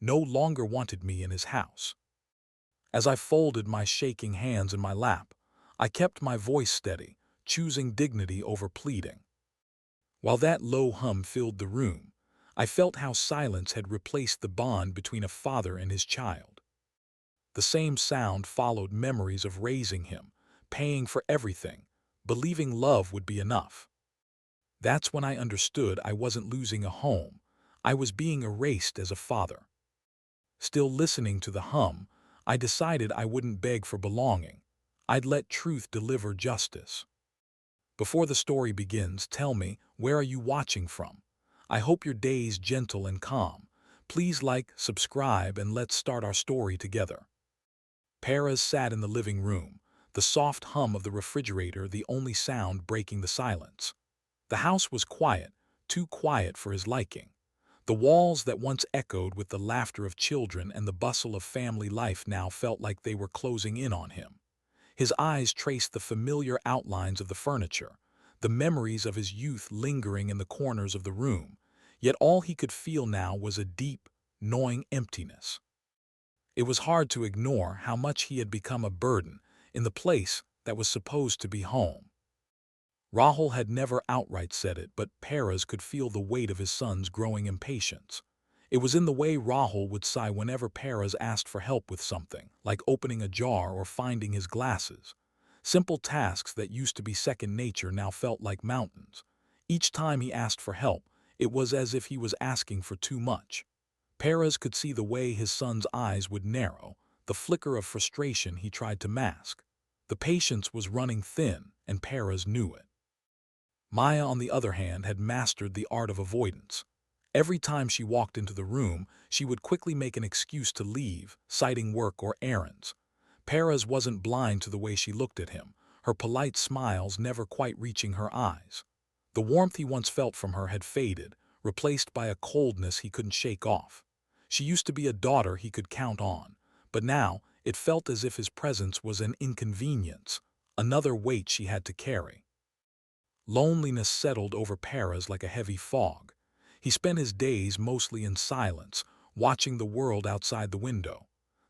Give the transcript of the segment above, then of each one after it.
no longer wanted me in his house. As I folded my shaking hands in my lap, I kept my voice steady, choosing dignity over pleading. While that low hum filled the room, I felt how silence had replaced the bond between a father and his child. The same sound followed memories of raising him, paying for everything, believing love would be enough. That's when I understood I wasn't losing a home, I was being erased as a father. Still listening to the hum, I decided I wouldn't beg for belonging. I'd let truth deliver justice. Before the story begins, tell me, where are you watching from? I hope your day's gentle and calm. Please like, subscribe, and let's start our story together. Paras sat in the living room, the soft hum of the refrigerator the only sound breaking the silence. The house was quiet, too quiet for his liking. The walls that once echoed with the laughter of children and the bustle of family life now felt like they were closing in on him. His eyes traced the familiar outlines of the furniture, the memories of his youth lingering in the corners of the room, yet all he could feel now was a deep, gnawing emptiness. It was hard to ignore how much he had become a burden in the place that was supposed to be home. Rahul had never outright said it, but Paras could feel the weight of his son's growing impatience. It was in the way Rahul would sigh whenever Paras asked for help with something, like opening a jar or finding his glasses. Simple tasks that used to be second nature now felt like mountains. Each time he asked for help, it was as if he was asking for too much. Paras could see the way his son's eyes would narrow, the flicker of frustration he tried to mask. The patience was running thin, and Paras knew it. Maya, on the other hand, had mastered the art of avoidance. Every time she walked into the room, she would quickly make an excuse to leave, citing work or errands. Paras wasn't blind to the way she looked at him, her polite smiles never quite reaching her eyes. The warmth he once felt from her had faded, replaced by a coldness he couldn't shake off. She used to be a daughter he could count on, but now it felt as if his presence was an inconvenience, another weight she had to carry. Loneliness settled over Paras like a heavy fog. He spent his days mostly in silence, watching the world outside the window.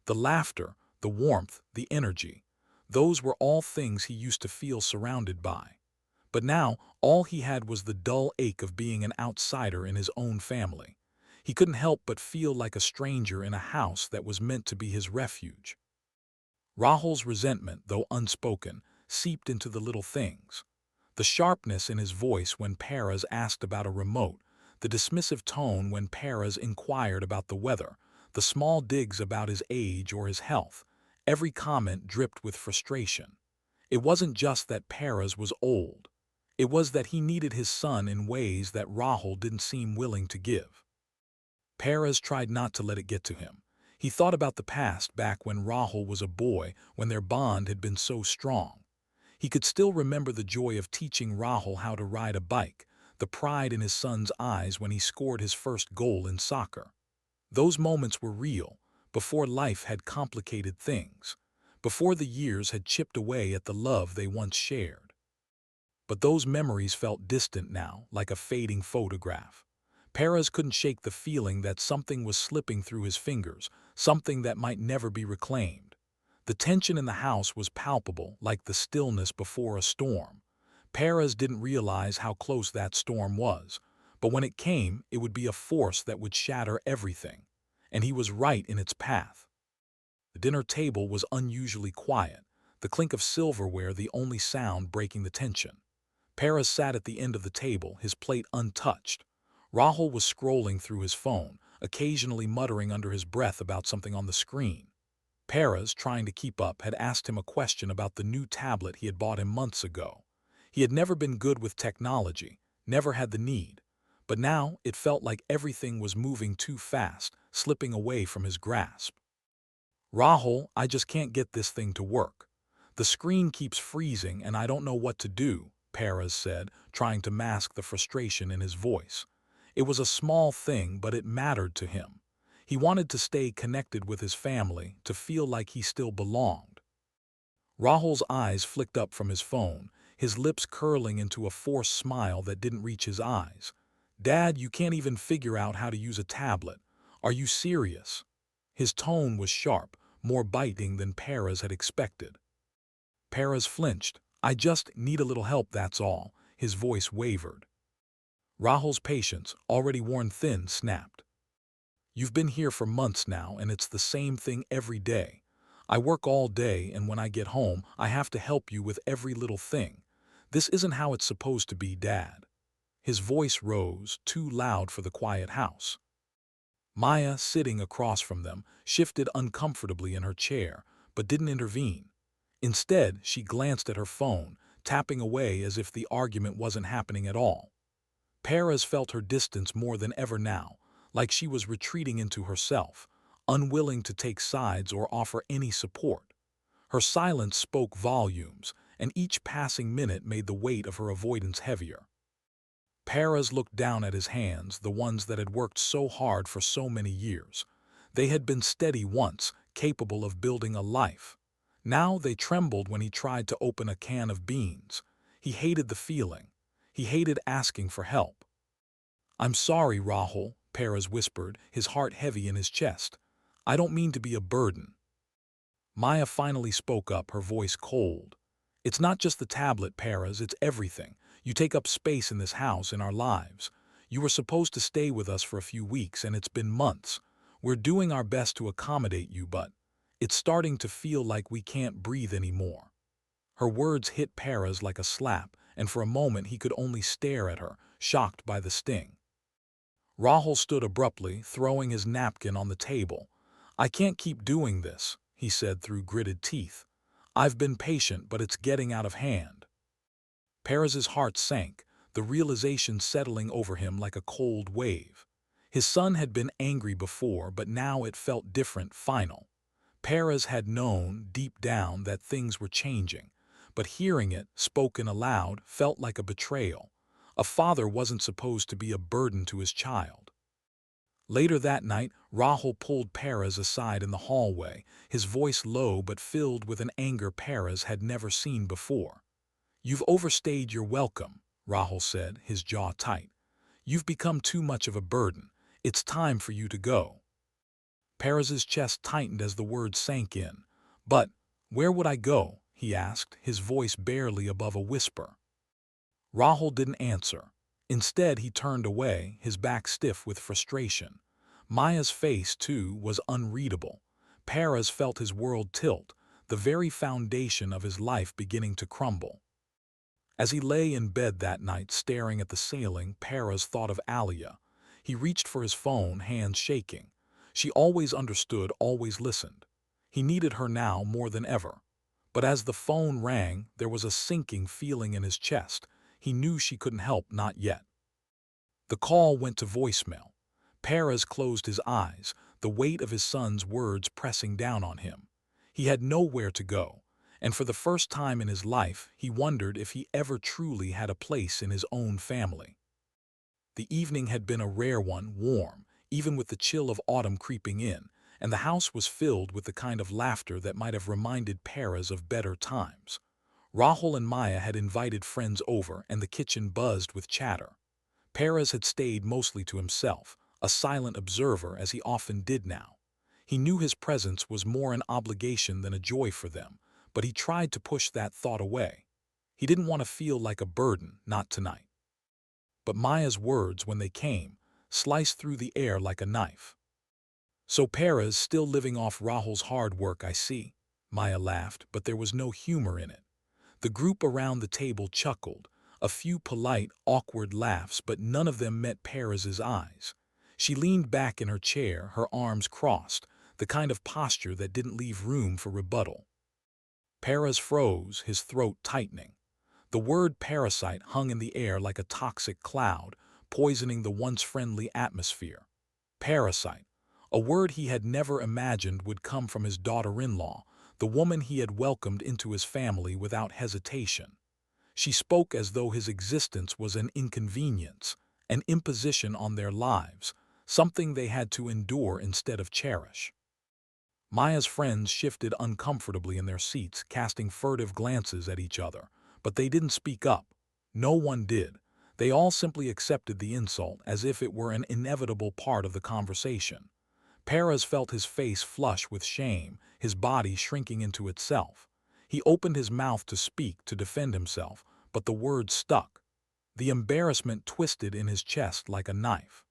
The laughter, the warmth, the energy, those were all things he used to feel surrounded by. But now, all he had was the dull ache of being an outsider in his own family. He couldn't help but feel like a stranger in a house that was meant to be his refuge. Rahul's resentment, though unspoken, seeped into the little things. The sharpness in his voice when Paras asked about a remote, the dismissive tone when Paras inquired about the weather, the small digs about his age or his health, every comment dripped with frustration. It wasn't just that Paras was old. It was that he needed his son in ways that Rahul didn't seem willing to give. Paras tried not to let it get to him. He thought about the past back when Rahul was a boy, when their bond had been so strong. He could still remember the joy of teaching Rahul how to ride a bike, the pride in his son's eyes when he scored his first goal in soccer. Those moments were real, before life had complicated things, before the years had chipped away at the love they once shared. But those memories felt distant now, like a fading photograph. Paras couldn't shake the feeling that something was slipping through his fingers, something that might never be reclaimed. The tension in the house was palpable, like the stillness before a storm. Paras didn't realize how close that storm was, but when it came, it would be a force that would shatter everything. And he was right in its path. The dinner table was unusually quiet, the clink of silverware the only sound breaking the tension. Paras sat at the end of the table, his plate untouched. Rahul was scrolling through his phone, occasionally muttering under his breath about something on the screen. Paras, trying to keep up, had asked him a question about the new tablet he had bought him months ago. He had never been good with technology, never had the need. But now it felt like everything was moving too fast, slipping away from his grasp. Rahul, I just can't get this thing to work. The screen keeps freezing and I don't know what to do, Paras said, trying to mask the frustration in his voice. It was a small thing, but it mattered to him. He wanted to stay connected with his family, to feel like he still belonged. Rahul's eyes flicked up from his phone, his lips curling into a forced smile that didn't reach his eyes. Dad, you can't even figure out how to use a tablet. Are you serious? His tone was sharp, more biting than Perez had expected. Perez flinched. I just need a little help, that's all. His voice wavered. Rahul's patience, already worn thin, snapped. You've been here for months now, and it's the same thing every day. I work all day, and when I get home, I have to help you with every little thing. This isn't how it's supposed to be, Dad. His voice rose, too loud for the quiet house. Maya, sitting across from them, shifted uncomfortably in her chair, but didn't intervene. Instead, she glanced at her phone, tapping away as if the argument wasn't happening at all. Perez felt her distance more than ever now, like she was retreating into herself, unwilling to take sides or offer any support. Her silence spoke volumes, and each passing minute made the weight of her avoidance heavier. Perez looked down at his hands, the ones that had worked so hard for so many years. They had been steady once, capable of building a life. Now they trembled when he tried to open a can of beans. He hated the feeling. He hated asking for help. I'm sorry, Rahul, Perez whispered, his heart heavy in his chest. I don't mean to be a burden. Maya finally spoke up, her voice cold. It's not just the tablet, Perez, it's everything. You take up space in this house, in our lives. You were supposed to stay with us for a few weeks, and it's been months. We're doing our best to accommodate you, but it's starting to feel like we can't breathe anymore. Her words hit Perez like a slap, and for a moment he could only stare at her, shocked by the sting. Rahul stood abruptly, throwing his napkin on the table. I can't keep doing this, he said through gritted teeth. I've been patient, but it's getting out of hand. Perez's heart sank, the realization settling over him like a cold wave. His son had been angry before, but now it felt different, final. Perez had known, deep down, that things were changing, but hearing it, spoken aloud, felt like a betrayal. A father wasn't supposed to be a burden to his child. Later that night, Rahul pulled Perez aside in the hallway, his voice low but filled with an anger Perez had never seen before. You've overstayed your welcome, Rahul said, his jaw tight. You've become too much of a burden. It's time for you to go. Perez's chest tightened as the words sank in. But where would I go? He asked, his voice barely above a whisper. Rahul didn't answer. Instead, he turned away, his back stiff with frustration. Maya's face, too, was unreadable. Perez felt his world tilt, the very foundation of his life beginning to crumble. As he lay in bed that night staring at the ceiling, Perez thought of Alia. He reached for his phone, hands shaking. She always understood, always listened. He needed her now more than ever. But as the phone rang, there was a sinking feeling in his chest. He knew she couldn't help, not yet. The call went to voicemail. Perez closed his eyes, the weight of his son's words pressing down on him. He had nowhere to go, and for the first time in his life, he wondered if he ever truly had a place in his own family. The evening had been a rare one, warm, even with the chill of autumn creeping in, and the house was filled with the kind of laughter that might have reminded Perez of better times. Rahul and Maya had invited friends over, and the kitchen buzzed with chatter. Perez had stayed mostly to himself, a silent observer as he often did now. He knew his presence was more an obligation than a joy for them, but he tried to push that thought away. He didn't want to feel like a burden, not tonight. But Maya's words, when they came, sliced through the air like a knife. So Perez still living off Rahul's hard work, I see. Maya laughed, but there was no humor in it. The group around the table chuckled, a few polite, awkward laughs, but none of them met Perez's eyes. She leaned back in her chair, her arms crossed, the kind of posture that didn't leave room for rebuttal. Perez froze, his throat tightening. The word parasite hung in the air like a toxic cloud, poisoning the once friendly atmosphere. Parasite, a word he had never imagined would come from his daughter-in-law, the woman he had welcomed into his family without hesitation. She spoke as though his existence was an inconvenience, an imposition on their lives, something they had to endure instead of cherish. Maya's friends shifted uncomfortably in their seats, casting furtive glances at each other, but they didn't speak up. No one did. They all simply accepted the insult as if it were an inevitable part of the conversation. Perez felt his face flush with shame, his body shrinking into itself. He opened his mouth to speak, to defend himself, but the words stuck. The embarrassment twisted in his chest like a knife.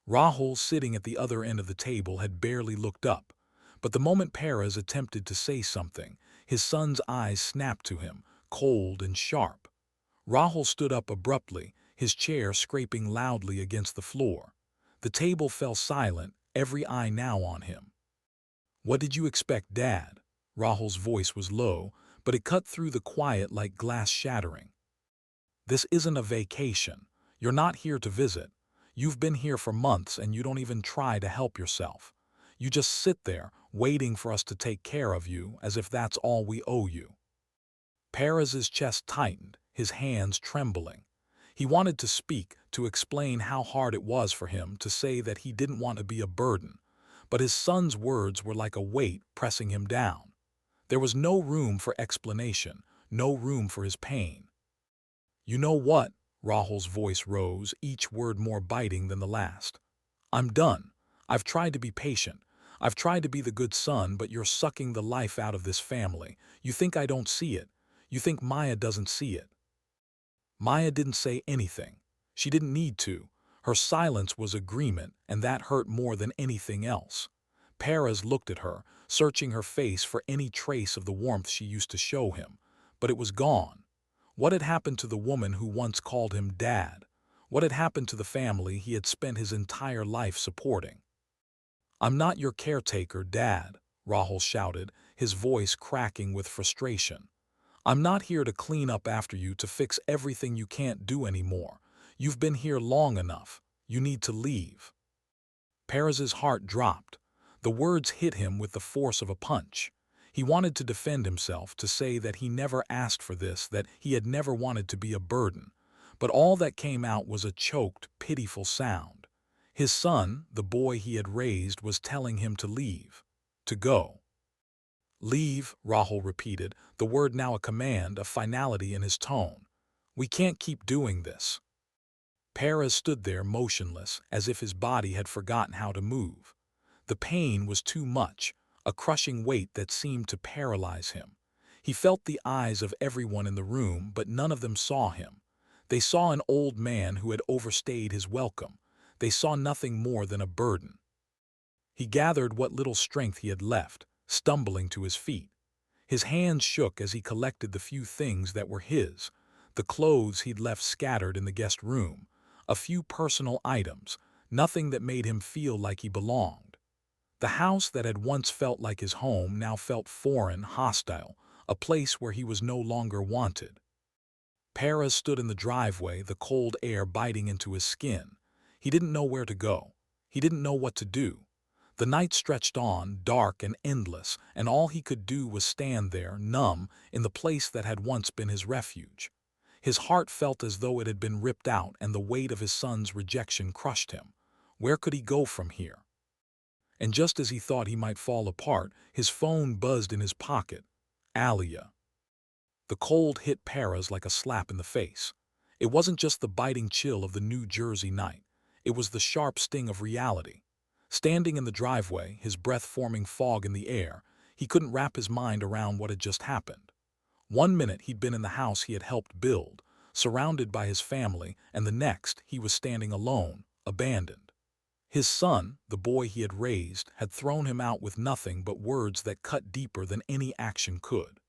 Rahul, sitting at the other end of the table, had barely looked up. But the moment Perez attempted to say something, his son's eyes snapped to him, cold and sharp. Rahul stood up abruptly, his chair scraping loudly against the floor. The table fell silent, every eye now on him. "What did you expect, Dad?" Rahul's voice was low, but it cut through the quiet like glass shattering. "This isn't a vacation. You're not here to visit. You've been here for months and you don't even try to help yourself. You just sit there, waiting for us to take care of you, as if that's all we owe you." Perez's chest tightened, his hands trembling. He wanted to speak, to explain how hard it was for him, to say that he didn't want to be a burden. But his son's words were like a weight pressing him down. There was no room for explanation, no room for his pain. "You know what?" Rahul's voice rose, each word more biting than the last. "I'm done. I've tried to be patient. I've tried to be the good son, but you're sucking the life out of this family. You think I don't see it. You think Maya doesn't see it." Maya didn't say anything. She didn't need to. Her silence was agreement, and that hurt more than anything else. Perez looked at her, searching her face for any trace of the warmth she used to show him. But it was gone. What had happened to the woman who once called him Dad? What had happened to the family he had spent his entire life supporting? "I'm not your caretaker, Dad," Rahul shouted, his voice cracking with frustration. "I'm not here to clean up after you, to fix everything you can't do anymore. You've been here long enough. You need to leave." Perez's heart dropped. The words hit him with the force of a punch. He wanted to defend himself, to say that he never asked for this, that he had never wanted to be a burden. But all that came out was a choked, pitiful sound. His son, the boy he had raised, was telling him to leave. To go. "Leave," Rahul repeated, the word now a command, a finality in his tone. "We can't keep doing this." Perez stood there motionless, as if his body had forgotten how to move. The pain was too much, a crushing weight that seemed to paralyze him. He felt the eyes of everyone in the room, but none of them saw him. They saw an old man who had overstayed his welcome. They saw nothing more than a burden. He gathered what little strength he had left, stumbling to his feet. His hands shook as he collected the few things that were his, the clothes he'd left scattered in the guest room, a few personal items, nothing that made him feel like he belonged. The house that had once felt like his home now felt foreign, hostile, a place where he was no longer wanted. Perez stood in the driveway, the cold air biting into his skin. He didn't know where to go. He didn't know what to do. The night stretched on, dark and endless, and all he could do was stand there, numb, in the place that had once been his refuge. His heart felt as though it had been ripped out, and the weight of his son's rejection crushed him. Where could he go from here? And just as he thought he might fall apart, his phone buzzed in his pocket. Alia. The cold hit Perez like a slap in the face. It wasn't just the biting chill of the New Jersey night. It was the sharp sting of reality. Standing in the driveway, his breath forming fog in the air, he couldn't wrap his mind around what had just happened. 1 minute he'd been in the house he had helped build, surrounded by his family, and the next he was standing alone, abandoned. His son, the boy he had raised, had thrown him out with nothing but words that cut deeper than any action could.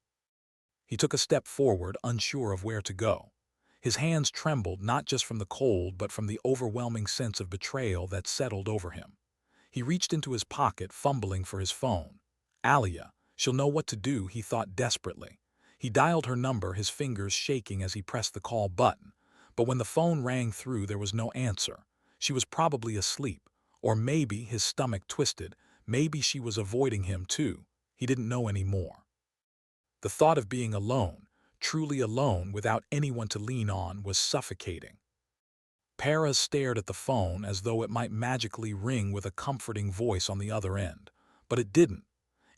He took a step forward, unsure of where to go. His hands trembled, not just from the cold, but from the overwhelming sense of betrayal that settled over him. He reached into his pocket, fumbling for his phone. Alia, she'll know what to do, he thought desperately. He dialed her number, his fingers shaking as he pressed the call button. But when the phone rang through, there was no answer. She was probably asleep. Or maybe, his stomach twisted, maybe she was avoiding him too. He didn't know anymore. The thought of being alone, truly alone, without anyone to lean on, was suffocating. Perez stared at the phone as though it might magically ring with a comforting voice on the other end. But it didn't.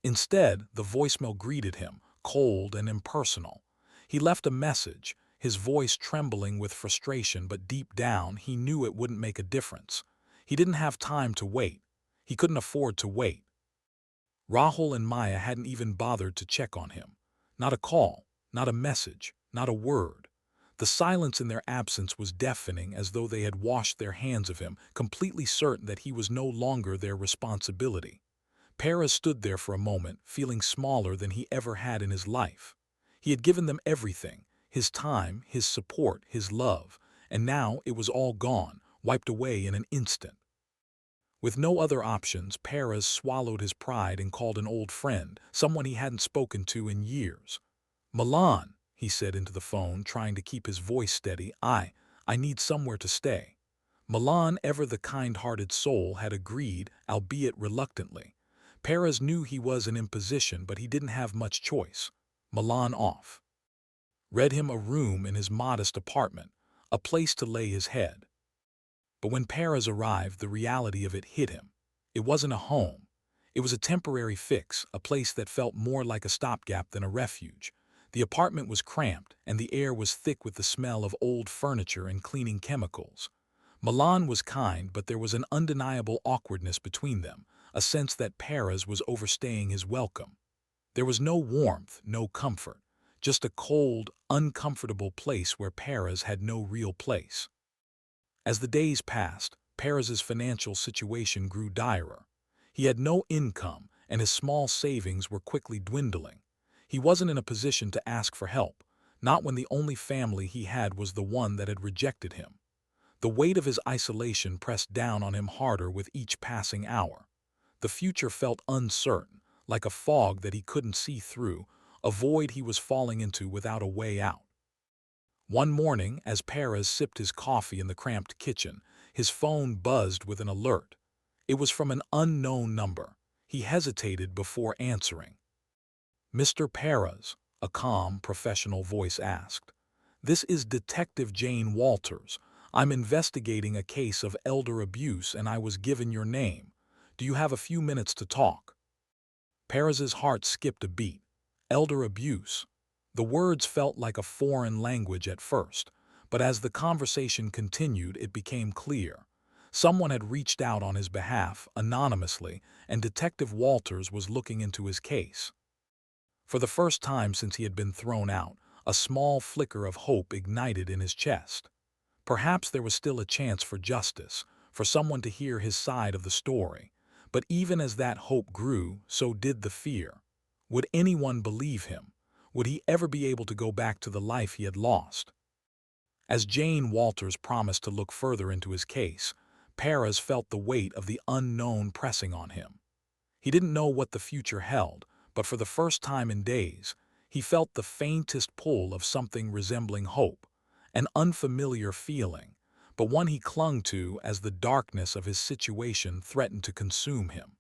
Instead, the voicemail greeted him, cold and impersonal. He left a message, his voice trembling with frustration, but deep down he knew it wouldn't make a difference. He didn't have time to wait. He couldn't afford to wait. Rahul and Maya hadn't even bothered to check on him. Not a call, not a message, not a word. The silence in their absence was deafening, as though they had washed their hands of him, completely certain that he was no longer their responsibility. Paras stood there for a moment, feeling smaller than he ever had in his life. He had given them everything, his time, his support, his love, and now it was all gone, wiped away in an instant. With no other options, Paras swallowed his pride and called an old friend, someone he hadn't spoken to in years. "Milan," he said into the phone, trying to keep his voice steady, I need somewhere to stay." Milan, ever the kind-hearted soul, had agreed, albeit reluctantly. Paras knew he was an imposition, but he didn't have much choice. Milan read him a room in his modest apartment, a place to lay his head. But when Paras arrived, the reality of it hit him. It wasn't a home. It was a temporary fix, a place that felt more like a stopgap than a refuge. The apartment was cramped, and the air was thick with the smell of old furniture and cleaning chemicals. Milan was kind, but there was an undeniable awkwardness between them, a sense that Paras was overstaying his welcome. There was no warmth, no comfort, just a cold, uncomfortable place where Paras had no real place. As the days passed, Paras's financial situation grew direr. He had no income, and his small savings were quickly dwindling. He wasn't in a position to ask for help, not when the only family he had was the one that had rejected him. The weight of his isolation pressed down on him harder with each passing hour. The future felt uncertain, like a fog that he couldn't see through, a void he was falling into without a way out. One morning, as Paras sipped his coffee in the cramped kitchen, his phone buzzed with an alert. It was from an unknown number. He hesitated before answering. "Mr. Paras," a calm, professional voice asked. "This is Detective Jane Walters. I'm investigating a case of elder abuse, and I was given your name. Do you have a few minutes to talk?" Paras's heart skipped a beat. Elder abuse. The words felt like a foreign language at first, but as the conversation continued, it became clear. Someone had reached out on his behalf, anonymously, and Detective Walters was looking into his case. For the first time since he had been thrown out, a small flicker of hope ignited in his chest. Perhaps there was still a chance for justice, for someone to hear his side of the story. But even as that hope grew, so did the fear. Would anyone believe him? Would he ever be able to go back to the life he had lost? As Jane Walters promised to look further into his case, Paras felt the weight of the unknown pressing on him. He didn't know what the future held, but for the first time in days, he felt the faintest pull of something resembling hope, an unfamiliar feeling, but one he clung to as the darkness of his situation threatened to consume him.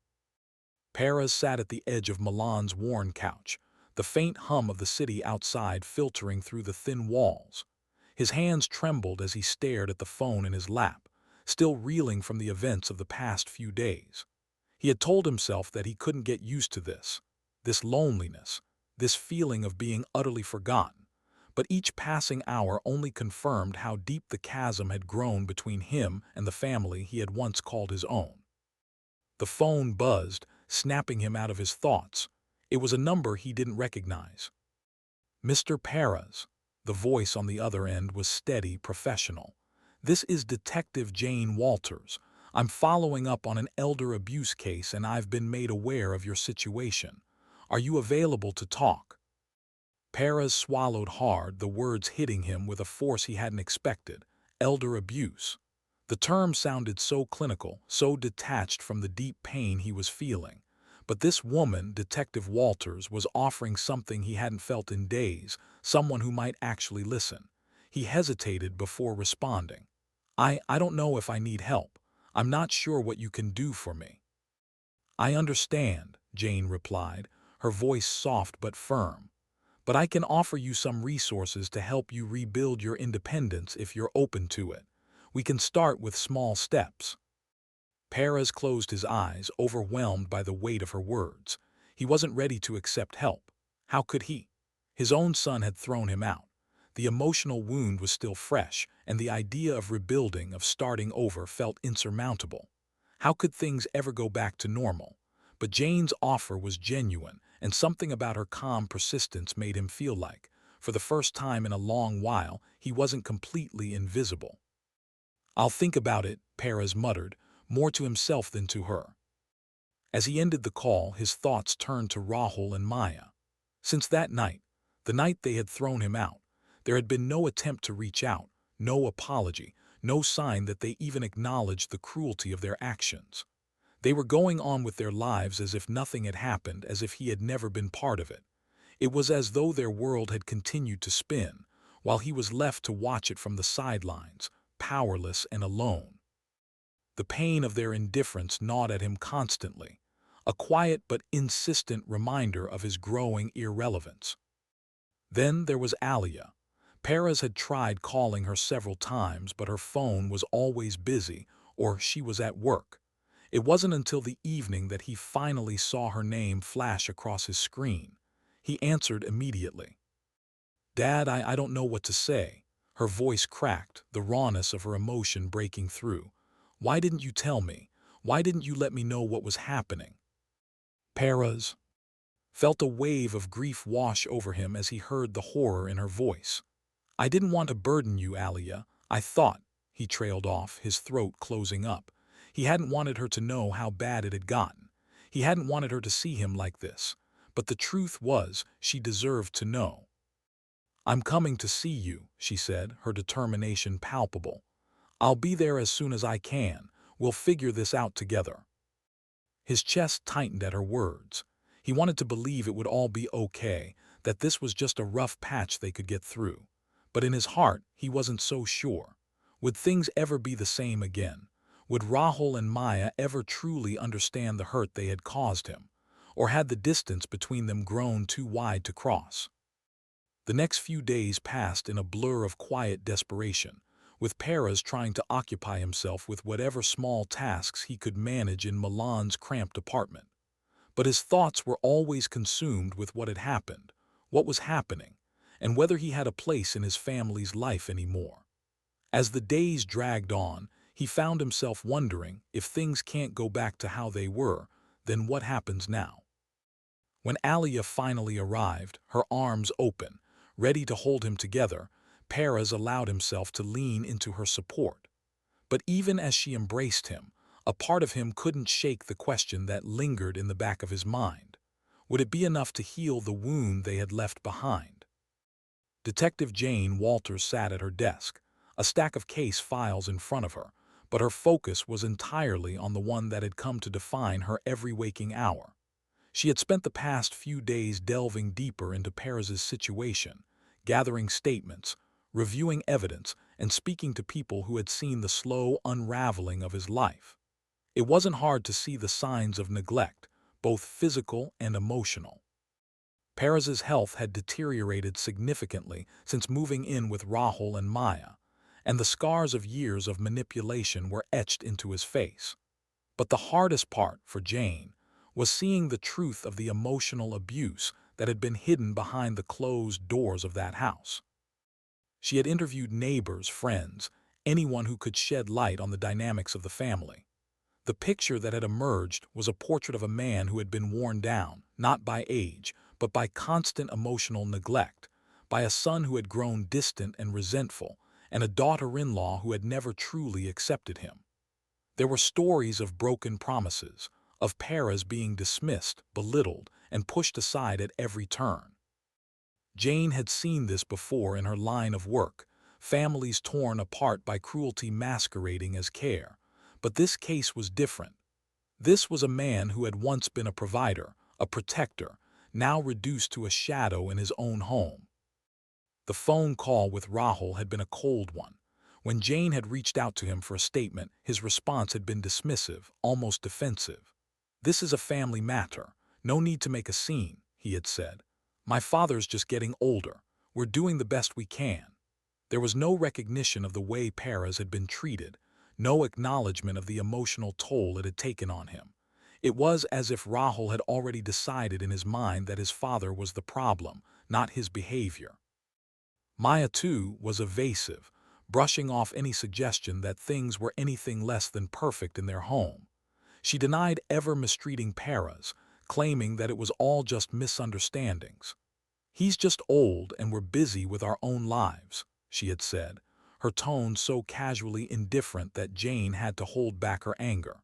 Paras sat at the edge of Milan's worn couch, the faint hum of the city outside filtering through the thin walls. His hands trembled as he stared at the phone in his lap, still reeling from the events of the past few days. He had told himself that he couldn't get used to this loneliness, this feeling of being utterly forgotten. But each passing hour only confirmed how deep the chasm had grown between him and the family he had once called his own. The phone buzzed, snapping him out of his thoughts. It was a number he didn't recognize. "Mr. Paras." The voice on the other end was steady, professional. "This is Detective Jane Walters. I'm following up on an elder abuse case, and I've been made aware of your situation. Are you available to talk?" Paras swallowed hard, the words hitting him with a force he hadn't expected. Elder abuse. The term sounded so clinical, so detached from the deep pain he was feeling. But this woman, Detective Walters, was offering something he hadn't felt in days, someone who might actually listen. He hesitated before responding. I don't know if I need help. I'm not sure what you can do for me." "I understand," Jane replied, her voice soft but firm. "But I can offer you some resources to help you rebuild your independence if you're open to it. We can start with small steps." Paras closed his eyes, overwhelmed by the weight of her words. He wasn't ready to accept help. How could he? His own son had thrown him out. The emotional wound was still fresh, and the idea of rebuilding, of starting over, felt insurmountable. How could things ever go back to normal? But Jane's offer was genuine, and something about her calm persistence made him feel like, for the first time in a long while, he wasn't completely invisible. "I'll think about it," Perez muttered, more to himself than to her. As he ended the call, his thoughts turned to Rahul and Maya. Since that night, the night they had thrown him out, there had been no attempt to reach out, no apology, no sign that they even acknowledged the cruelty of their actions. They were going on with their lives as if nothing had happened, as if he had never been part of it. It was as though their world had continued to spin, while he was left to watch it from the sidelines, powerless and alone. The pain of their indifference gnawed at him constantly, a quiet but insistent reminder of his growing irrelevance. Then there was Alia. Perez had tried calling her several times, but her phone was always busy, or she was at work. It wasn't until the evening that he finally saw her name flash across his screen. He answered immediately. "Dad, I don't know what to say." Her voice cracked, the rawness of her emotion breaking through. "Why didn't you tell me? Why didn't you let me know what was happening?" Perez felt a wave of grief wash over him as he heard the horror in her voice. "I didn't want to burden you, Alia. I thought," he trailed off, his throat closing up. He hadn't wanted her to know how bad it had gotten. He hadn't wanted her to see him like this. But the truth was, she deserved to know. "I'm coming to see you," she said, her determination palpable. "I'll be there as soon as I can. We'll figure this out together." His chest tightened at her words. He wanted to believe it would all be okay, that this was just a rough patch they could get through. But in his heart, he wasn't so sure. Would things ever be the same again? Would Rahul and Maya ever truly understand the hurt they had caused him? Or had the distance between them grown too wide to cross? The next few days passed in a blur of quiet desperation, with Perez trying to occupy himself with whatever small tasks he could manage in Milan's cramped apartment. But his thoughts were always consumed with what had happened, what was happening, and whether he had a place in his family's life anymore. As the days dragged on, he found himself wondering, if things can't go back to how they were, then what happens now? When Alia finally arrived, her arms open, ready to hold him together, Perez allowed himself to lean into her support. But even as she embraced him, a part of him couldn't shake the question that lingered in the back of his mind. Would it be enough to heal the wound they had left behind? Detective Jane Walters sat at her desk, a stack of case files in front of her, but her focus was entirely on the one that had come to define her every waking hour. She had spent the past few days delving deeper into Perez's situation, gathering statements, reviewing evidence, and speaking to people who had seen the slow unraveling of his life. It wasn't hard to see the signs of neglect, both physical and emotional. Perez's health had deteriorated significantly since moving in with Rahul and Maya, and the scars of years of manipulation were etched into his face. But the hardest part for Jane was seeing the truth of the emotional abuse that had been hidden behind the closed doors of that house. She had interviewed neighbors, friends, anyone who could shed light on the dynamics of the family. The picture that had emerged was a portrait of a man who had been worn down, not by age, but by constant emotional neglect, by a son who had grown distant and resentful, and a daughter-in-law who had never truly accepted him. There were stories of broken promises, of Perez being dismissed, belittled, and pushed aside at every turn. Jane had seen this before in her line of work, families torn apart by cruelty masquerading as care. But this case was different. This was a man who had once been a provider, a protector, now reduced to a shadow in his own home. The phone call with Rahul had been a cold one. When Jane had reached out to him for a statement, his response had been dismissive, almost defensive. "This is a family matter. No need to make a scene," he had said. "My father's just getting older. We're doing the best we can." There was no recognition of the way Perez had been treated, no acknowledgement of the emotional toll it had taken on him. It was as if Rahul had already decided in his mind that his father was the problem, not his behavior. Maya, too, was evasive, brushing off any suggestion that things were anything less than perfect in their home. She denied ever mistreating Paras, claiming that it was all just misunderstandings. "He's just old and we're busy with our own lives," she had said, her tone so casually indifferent that Jane had to hold back her anger.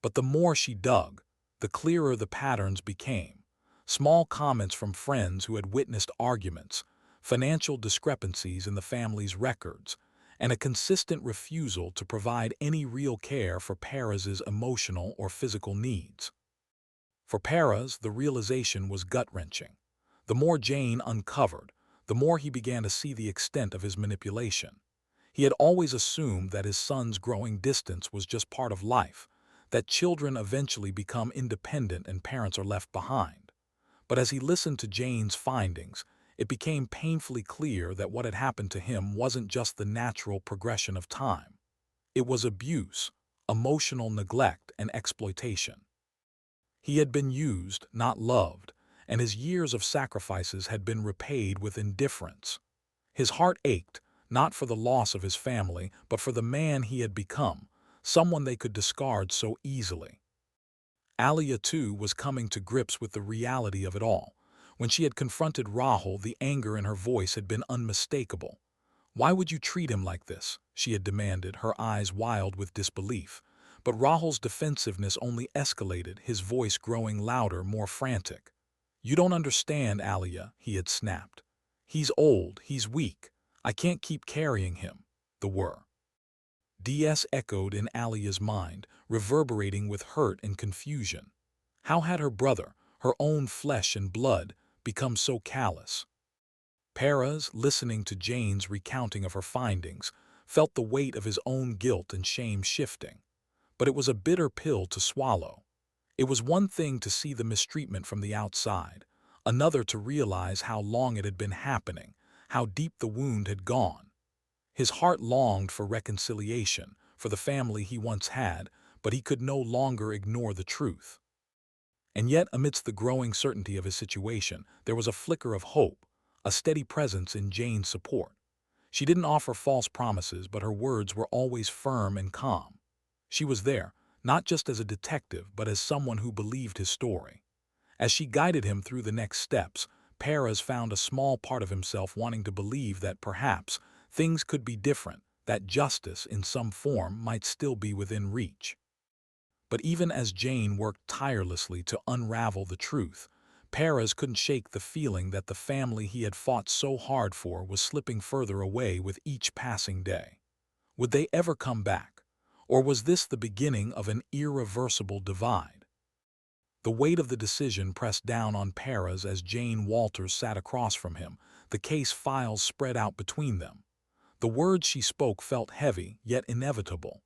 But the more she dug, the clearer the patterns became. Small comments from friends who had witnessed arguments, financial discrepancies in the family's records, and a consistent refusal to provide any real care for Perez's emotional or physical needs. For Perez, the realization was gut-wrenching. The more Jane uncovered, the more he began to see the extent of his manipulation. He had always assumed that his son's growing distance was just part of life, that children eventually become independent and parents are left behind. But as he listened to Jane's findings, it became painfully clear that what had happened to him wasn't just the natural progression of time. It was abuse, emotional neglect, and exploitation. He had been used, not loved, and his years of sacrifices had been repaid with indifference. His heart ached, not for the loss of his family, but for the man he had become, someone they could discard so easily. Alia, too, was coming to grips with the reality of it all. When she had confronted Rahul, the anger in her voice had been unmistakable. "Why would you treat him like this?" she had demanded, her eyes wild with disbelief. But Rahul's defensiveness only escalated, his voice growing louder, more frantic. "You don't understand, Alia," he had snapped. "He's old, he's weak. I can't keep carrying him." The word DS echoed in Alia's mind, reverberating with hurt and confusion. How had her brother, her own flesh and blood, become so callous? Perez, listening to Jane's recounting of her findings, felt the weight of his own guilt and shame shifting. But it was a bitter pill to swallow. It was one thing to see the mistreatment from the outside, another to realize how long it had been happening, how deep the wound had gone. His heart longed for reconciliation, for the family he once had, but he could no longer ignore the truth. And yet, amidst the growing certainty of his situation, there was a flicker of hope, a steady presence in Jane's support. She didn't offer false promises, but her words were always firm and calm. She was there, not just as a detective, but as someone who believed his story. As she guided him through the next steps, Perez found a small part of himself wanting to believe that perhaps things could be different, that justice in some form might still be within reach. But even as Jane worked tirelessly to unravel the truth, Perez couldn't shake the feeling that the family he had fought so hard for was slipping further away with each passing day. Would they ever come back? Or was this the beginning of an irreversible divide? The weight of the decision pressed down on Perez as Jane Walters sat across from him, the case files spread out between them. The words she spoke felt heavy, yet inevitable.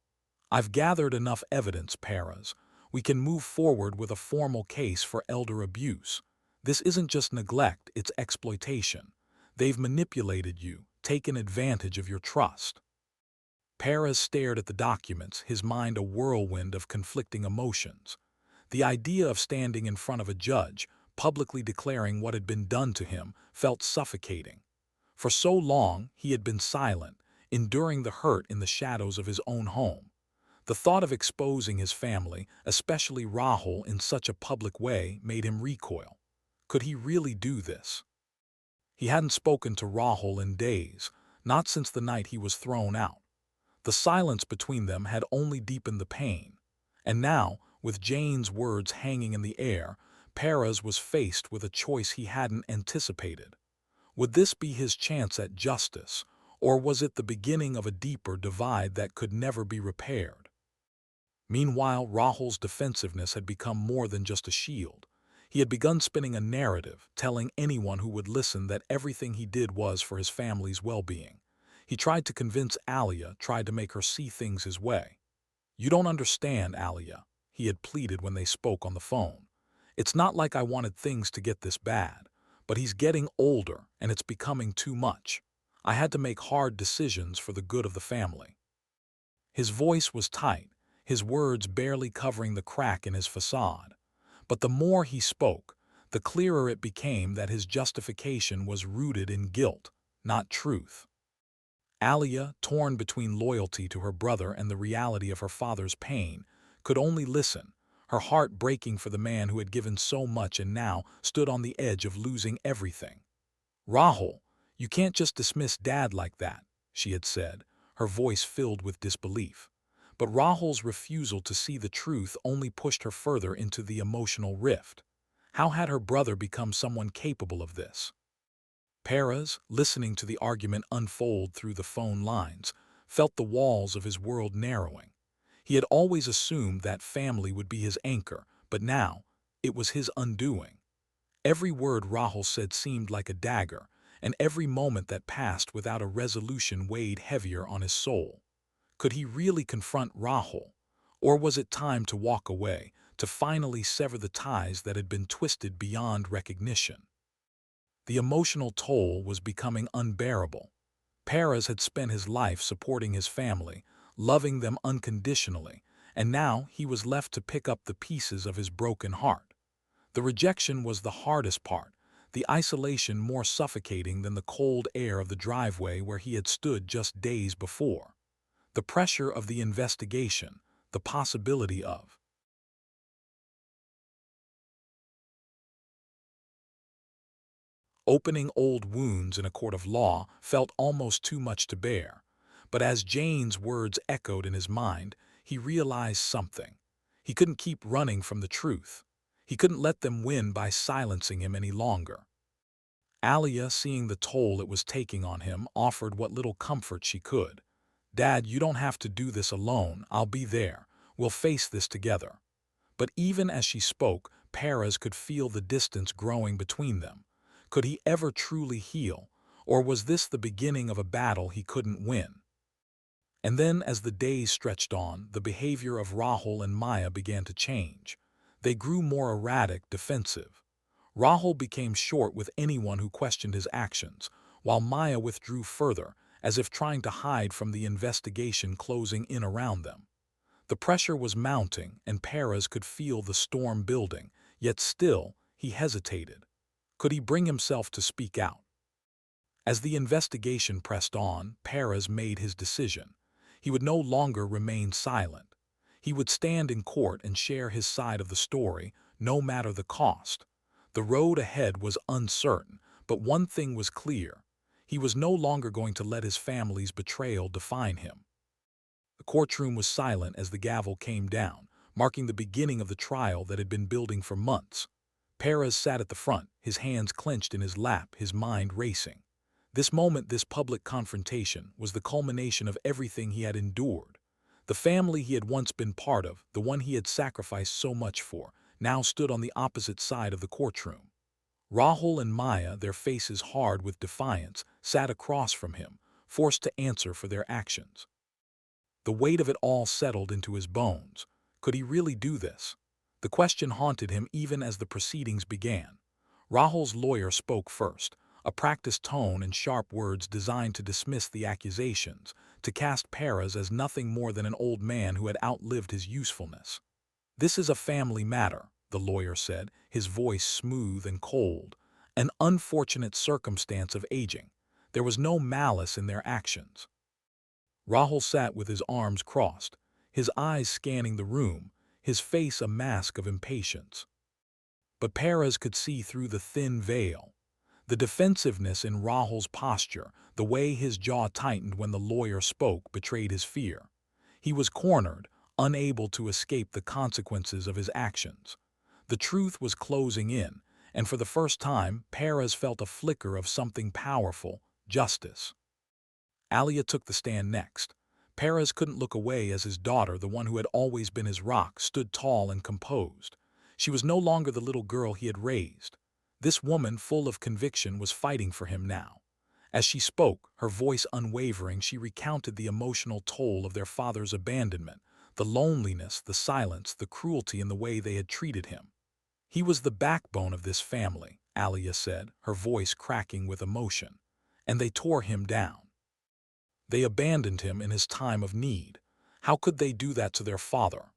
"I've gathered enough evidence, Perez. We can move forward with a formal case for elder abuse. This isn't just neglect, it's exploitation. They've manipulated you, taken advantage of your trust." Perez stared at the documents, his mind a whirlwind of conflicting emotions. The idea of standing in front of a judge, publicly declaring what had been done to him, felt suffocating. For so long, he had been silent, enduring the hurt in the shadows of his own home. The thought of exposing his family, especially Rahul, in such a public way made him recoil. Could he really do this? He hadn't spoken to Rahul in days, not since the night he was thrown out. The silence between them had only deepened the pain. And now, with Jane's words hanging in the air, Perez was faced with a choice he hadn't anticipated. Would this be his chance at justice, or was it the beginning of a deeper divide that could never be repaired? Meanwhile, Rahul's defensiveness had become more than just a shield. He had begun spinning a narrative, telling anyone who would listen that everything he did was for his family's well-being. He tried to convince Alia, tried to make her see things his way. "You don't understand, Alia," he had pleaded when they spoke on the phone. "It's not like I wanted things to get this bad, but he's getting older and it's becoming too much. I had to make hard decisions for the good of the family." His voice was tight, his words barely covering the crack in his facade. But the more he spoke, the clearer it became that his justification was rooted in guilt, not truth. Alia, torn between loyalty to her brother and the reality of her father's pain, could only listen, her heart breaking for the man who had given so much and now stood on the edge of losing everything. "Rahul, you can't just dismiss Dad like that," she had said, her voice filled with disbelief. But Rahul's refusal to see the truth only pushed her further into the emotional rift. How had her brother become someone capable of this? Paras, listening to the argument unfold through the phone lines, felt the walls of his world narrowing. He had always assumed that family would be his anchor, but now it was his undoing. Every word Rahul said seemed like a dagger, and every moment that passed without a resolution weighed heavier on his soul. Could he really confront Rahul? Or was it time to walk away, to finally sever the ties that had been twisted beyond recognition? The emotional toll was becoming unbearable. Paras had spent his life supporting his family, loving them unconditionally, and now he was left to pick up the pieces of his broken heart. The rejection was the hardest part, the isolation more suffocating than the cold air of the driveway where he had stood just days before. The pressure of the investigation, the possibility of opening old wounds in a court of law felt almost too much to bear. But as Jane's words echoed in his mind, he realized something. He couldn't keep running from the truth. He couldn't let them win by silencing him any longer. Alia, seeing the toll it was taking on him, offered what little comfort she could. "Dad, you don't have to do this alone. I'll be there. We'll face this together." But even as she spoke, Paras could feel the distance growing between them. Could he ever truly heal, or was this the beginning of a battle he couldn't win? And then, as the days stretched on, the behavior of Rahul and Maya began to change. They grew more erratic, defensive. Rahul became short with anyone who questioned his actions, while Maya withdrew further, as if trying to hide from the investigation closing in around them. The pressure was mounting, and Paras could feel the storm building, yet still, he hesitated. Could he bring himself to speak out? As the investigation pressed on, Paras made his decision. He would no longer remain silent. He would stand in court and share his side of the story, no matter the cost. The road ahead was uncertain, but one thing was clear. He was no longer going to let his family's betrayal define him. The courtroom was silent as the gavel came down, marking the beginning of the trial that had been building for months. Paras sat at the front, his hands clenched in his lap, his mind racing. This moment, this public confrontation, was the culmination of everything he had endured. The family he had once been part of, the one he had sacrificed so much for, now stood on the opposite side of the courtroom. Rahul and Maya, their faces hard with defiance, sat across from him, forced to answer for their actions. The weight of it all settled into his bones. Could he really do this? The question haunted him even as the proceedings began. Rahul's lawyer spoke first, a practiced tone and sharp words designed to dismiss the accusations, to cast Paras as nothing more than an old man who had outlived his usefulness. "This is a family matter," the lawyer said, his voice smooth and cold. "An unfortunate circumstance of aging. There was no malice in their actions." Rahul sat with his arms crossed, his eyes scanning the room, his face a mask of impatience. But Paras could see through the thin veil. The defensiveness in Rahul's posture, the way his jaw tightened when the lawyer spoke, betrayed his fear. He was cornered, unable to escape the consequences of his actions. The truth was closing in, and for the first time, Paras felt a flicker of something powerful: justice. Alia took the stand next. Paras couldn't look away as his daughter, the one who had always been his rock, stood tall and composed. She was no longer the little girl he had raised. This woman, full of conviction, was fighting for him now. As she spoke, her voice unwavering, she recounted the emotional toll of their father's abandonment, the loneliness, the silence, the cruelty in the way they had treated him. "He was the backbone of this family," Alia said, her voice cracking with emotion. "And they tore him down. They abandoned him in his time of need. How could they do that to their father?"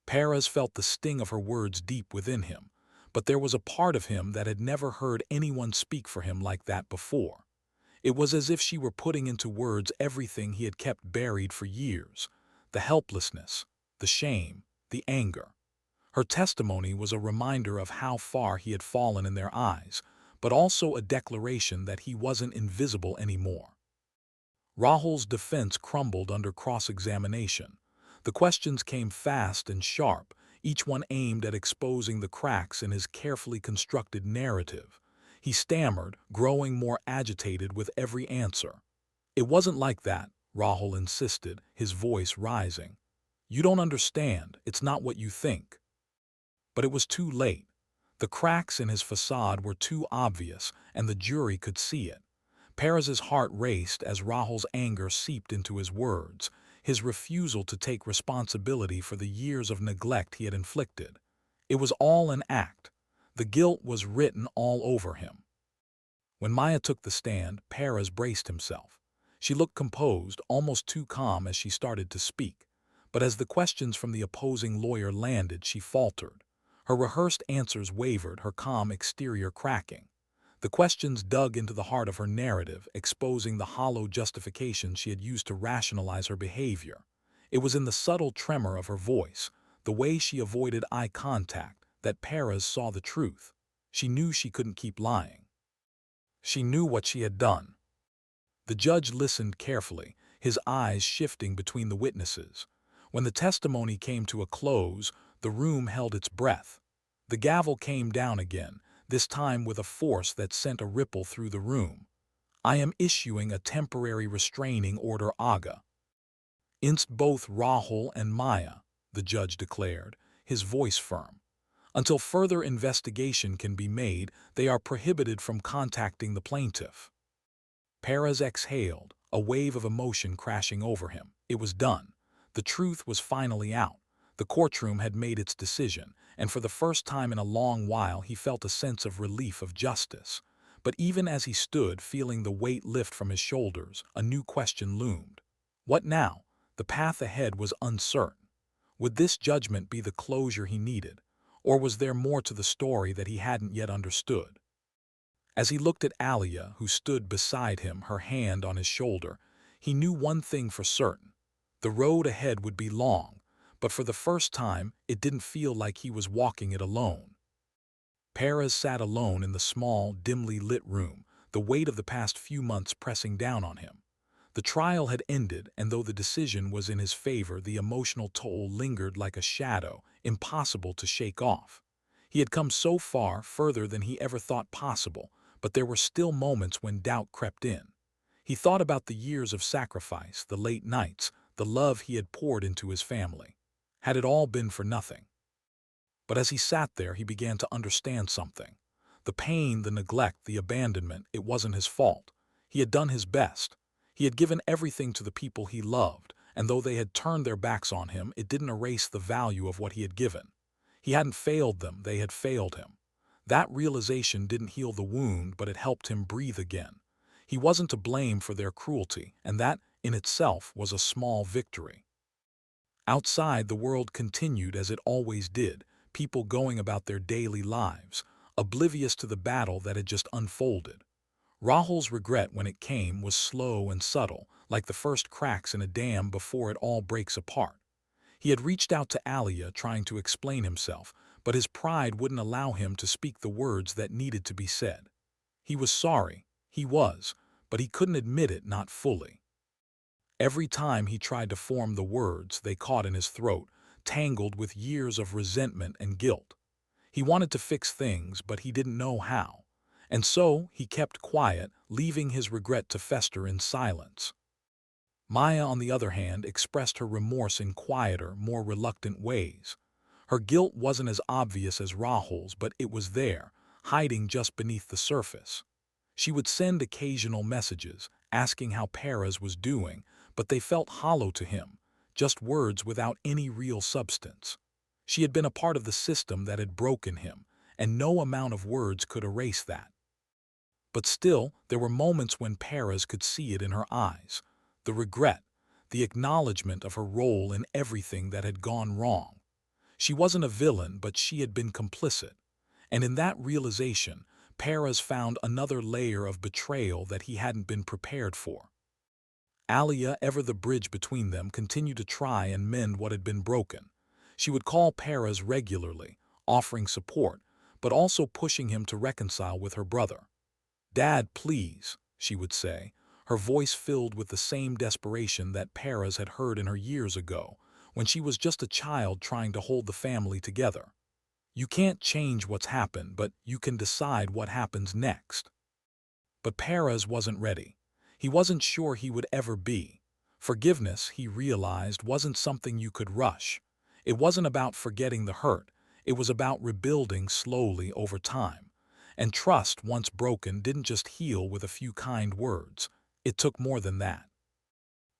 Paras felt the sting of her words deep within him, but there was a part of him that had never heard anyone speak for him like that before. It was as if she were putting into words everything he had kept buried for years: the helplessness, the shame, the anger. Her testimony was a reminder of how far he had fallen in their eyes, but also a declaration that he wasn't invisible anymore. Rahul's defense crumbled under cross-examination. The questions came fast and sharp, each one aimed at exposing the cracks in his carefully constructed narrative. He stammered, growing more agitated with every answer. "It wasn't like that," Rahul insisted, his voice rising. "You don't understand. It's not what you think." But it was too late. The cracks in his facade were too obvious, and the jury could see it. Perez's heart raced as Rahul's anger seeped into his words, his refusal to take responsibility for the years of neglect he had inflicted. It was all an act. The guilt was written all over him. When Maya took the stand, Perez braced himself. She looked composed, almost too calm as she started to speak. But as the questions from the opposing lawyer landed, she faltered. Her rehearsed answers wavered, her calm exterior cracking. The questions dug into the heart of her narrative, exposing the hollow justifications she had used to rationalize her behavior. It was in the subtle tremor of her voice, the way she avoided eye contact, that Perez saw the truth. She knew she couldn't keep lying. She knew what she had done. The judge listened carefully, his eyes shifting between the witnesses. When the testimony came to a close, the room held its breath. The gavel came down again, this time with a force that sent a ripple through the room. "I am issuing a temporary restraining order, Aga, against both Rahul and Maya," the judge declared, his voice firm. "Until further investigation can be made, they are prohibited from contacting the plaintiff." Perez exhaled, a wave of emotion crashing over him. It was done. The truth was finally out. The courtroom had made its decision, and for the first time in a long while he felt a sense of relief, of justice. But even as he stood, feeling the weight lift from his shoulders, a new question loomed. What now? The path ahead was uncertain. Would this judgment be the closure he needed, or was there more to the story that he hadn't yet understood? As he looked at Alia, who stood beside him, her hand on his shoulder, he knew one thing for certain. The road ahead would be long, but for the first time, it didn't feel like he was walking it alone. Perez sat alone in the small, dimly lit room, the weight of the past few months pressing down on him. The trial had ended, and though the decision was in his favor, the emotional toll lingered like a shadow, impossible to shake off. He had come so far, further than he ever thought possible, but there were still moments when doubt crept in. He thought about the years of sacrifice, the late nights, the love he had poured into his family. Had it all been for nothing? But as he sat there, he began to understand something. The pain, the neglect, the abandonment, it wasn't his fault. He had done his best. He had given everything to the people he loved, and though they had turned their backs on him, it didn't erase the value of what he had given. He hadn't failed them, they had failed him. That realization didn't heal the wound, but it helped him breathe again. He wasn't to blame for their cruelty, and that, in itself, was a small victory. Outside, the world continued as it always did, people going about their daily lives, oblivious to the battle that had just unfolded. Rahul's regret when it came was slow and subtle, like the first cracks in a dam before it all breaks apart. He had reached out to Alia, trying to explain himself, but his pride wouldn't allow him to speak the words that needed to be said. He was sorry, he was, but he couldn't admit it, not fully. Every time he tried to form the words, they caught in his throat, tangled with years of resentment and guilt. He wanted to fix things, but he didn't know how. And so he kept quiet, leaving his regret to fester in silence. Maya, on the other hand, expressed her remorse in quieter, more reluctant ways. Her guilt wasn't as obvious as Rahul's, but it was there, hiding just beneath the surface. She would send occasional messages, asking how Perez was doing, but they felt hollow to him, just words without any real substance. She had been a part of the system that had broken him, and no amount of words could erase that. But still, there were moments when Perez could see it in her eyes. The regret, the acknowledgement of her role in everything that had gone wrong. She wasn't a villain, but she had been complicit. And in that realization, Perez found another layer of betrayal that he hadn't been prepared for. Alia, ever the bridge between them, continued to try and mend what had been broken. She would call Paras regularly, offering support, but also pushing him to reconcile with her brother. "Dad, please," she would say, her voice filled with the same desperation that Paras had heard in her years ago, when she was just a child trying to hold the family together. "You can't change what's happened, but you can decide what happens next." But Paras wasn't ready. He wasn't sure he would ever be. Forgiveness, he realized, wasn't something you could rush. It wasn't about forgetting the hurt. It was about rebuilding slowly over time. And trust, once broken, didn't just heal with a few kind words. It took more than that.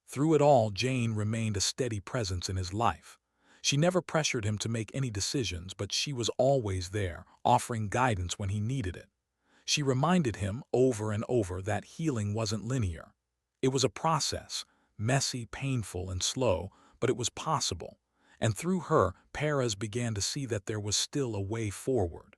Through it all, Jane remained a steady presence in his life. She never pressured him to make any decisions, but she was always there, offering guidance when he needed it. She reminded him over and over that healing wasn't linear. It was a process, messy, painful, and slow, but it was possible. And through her, Paras began to see that there was still a way forward.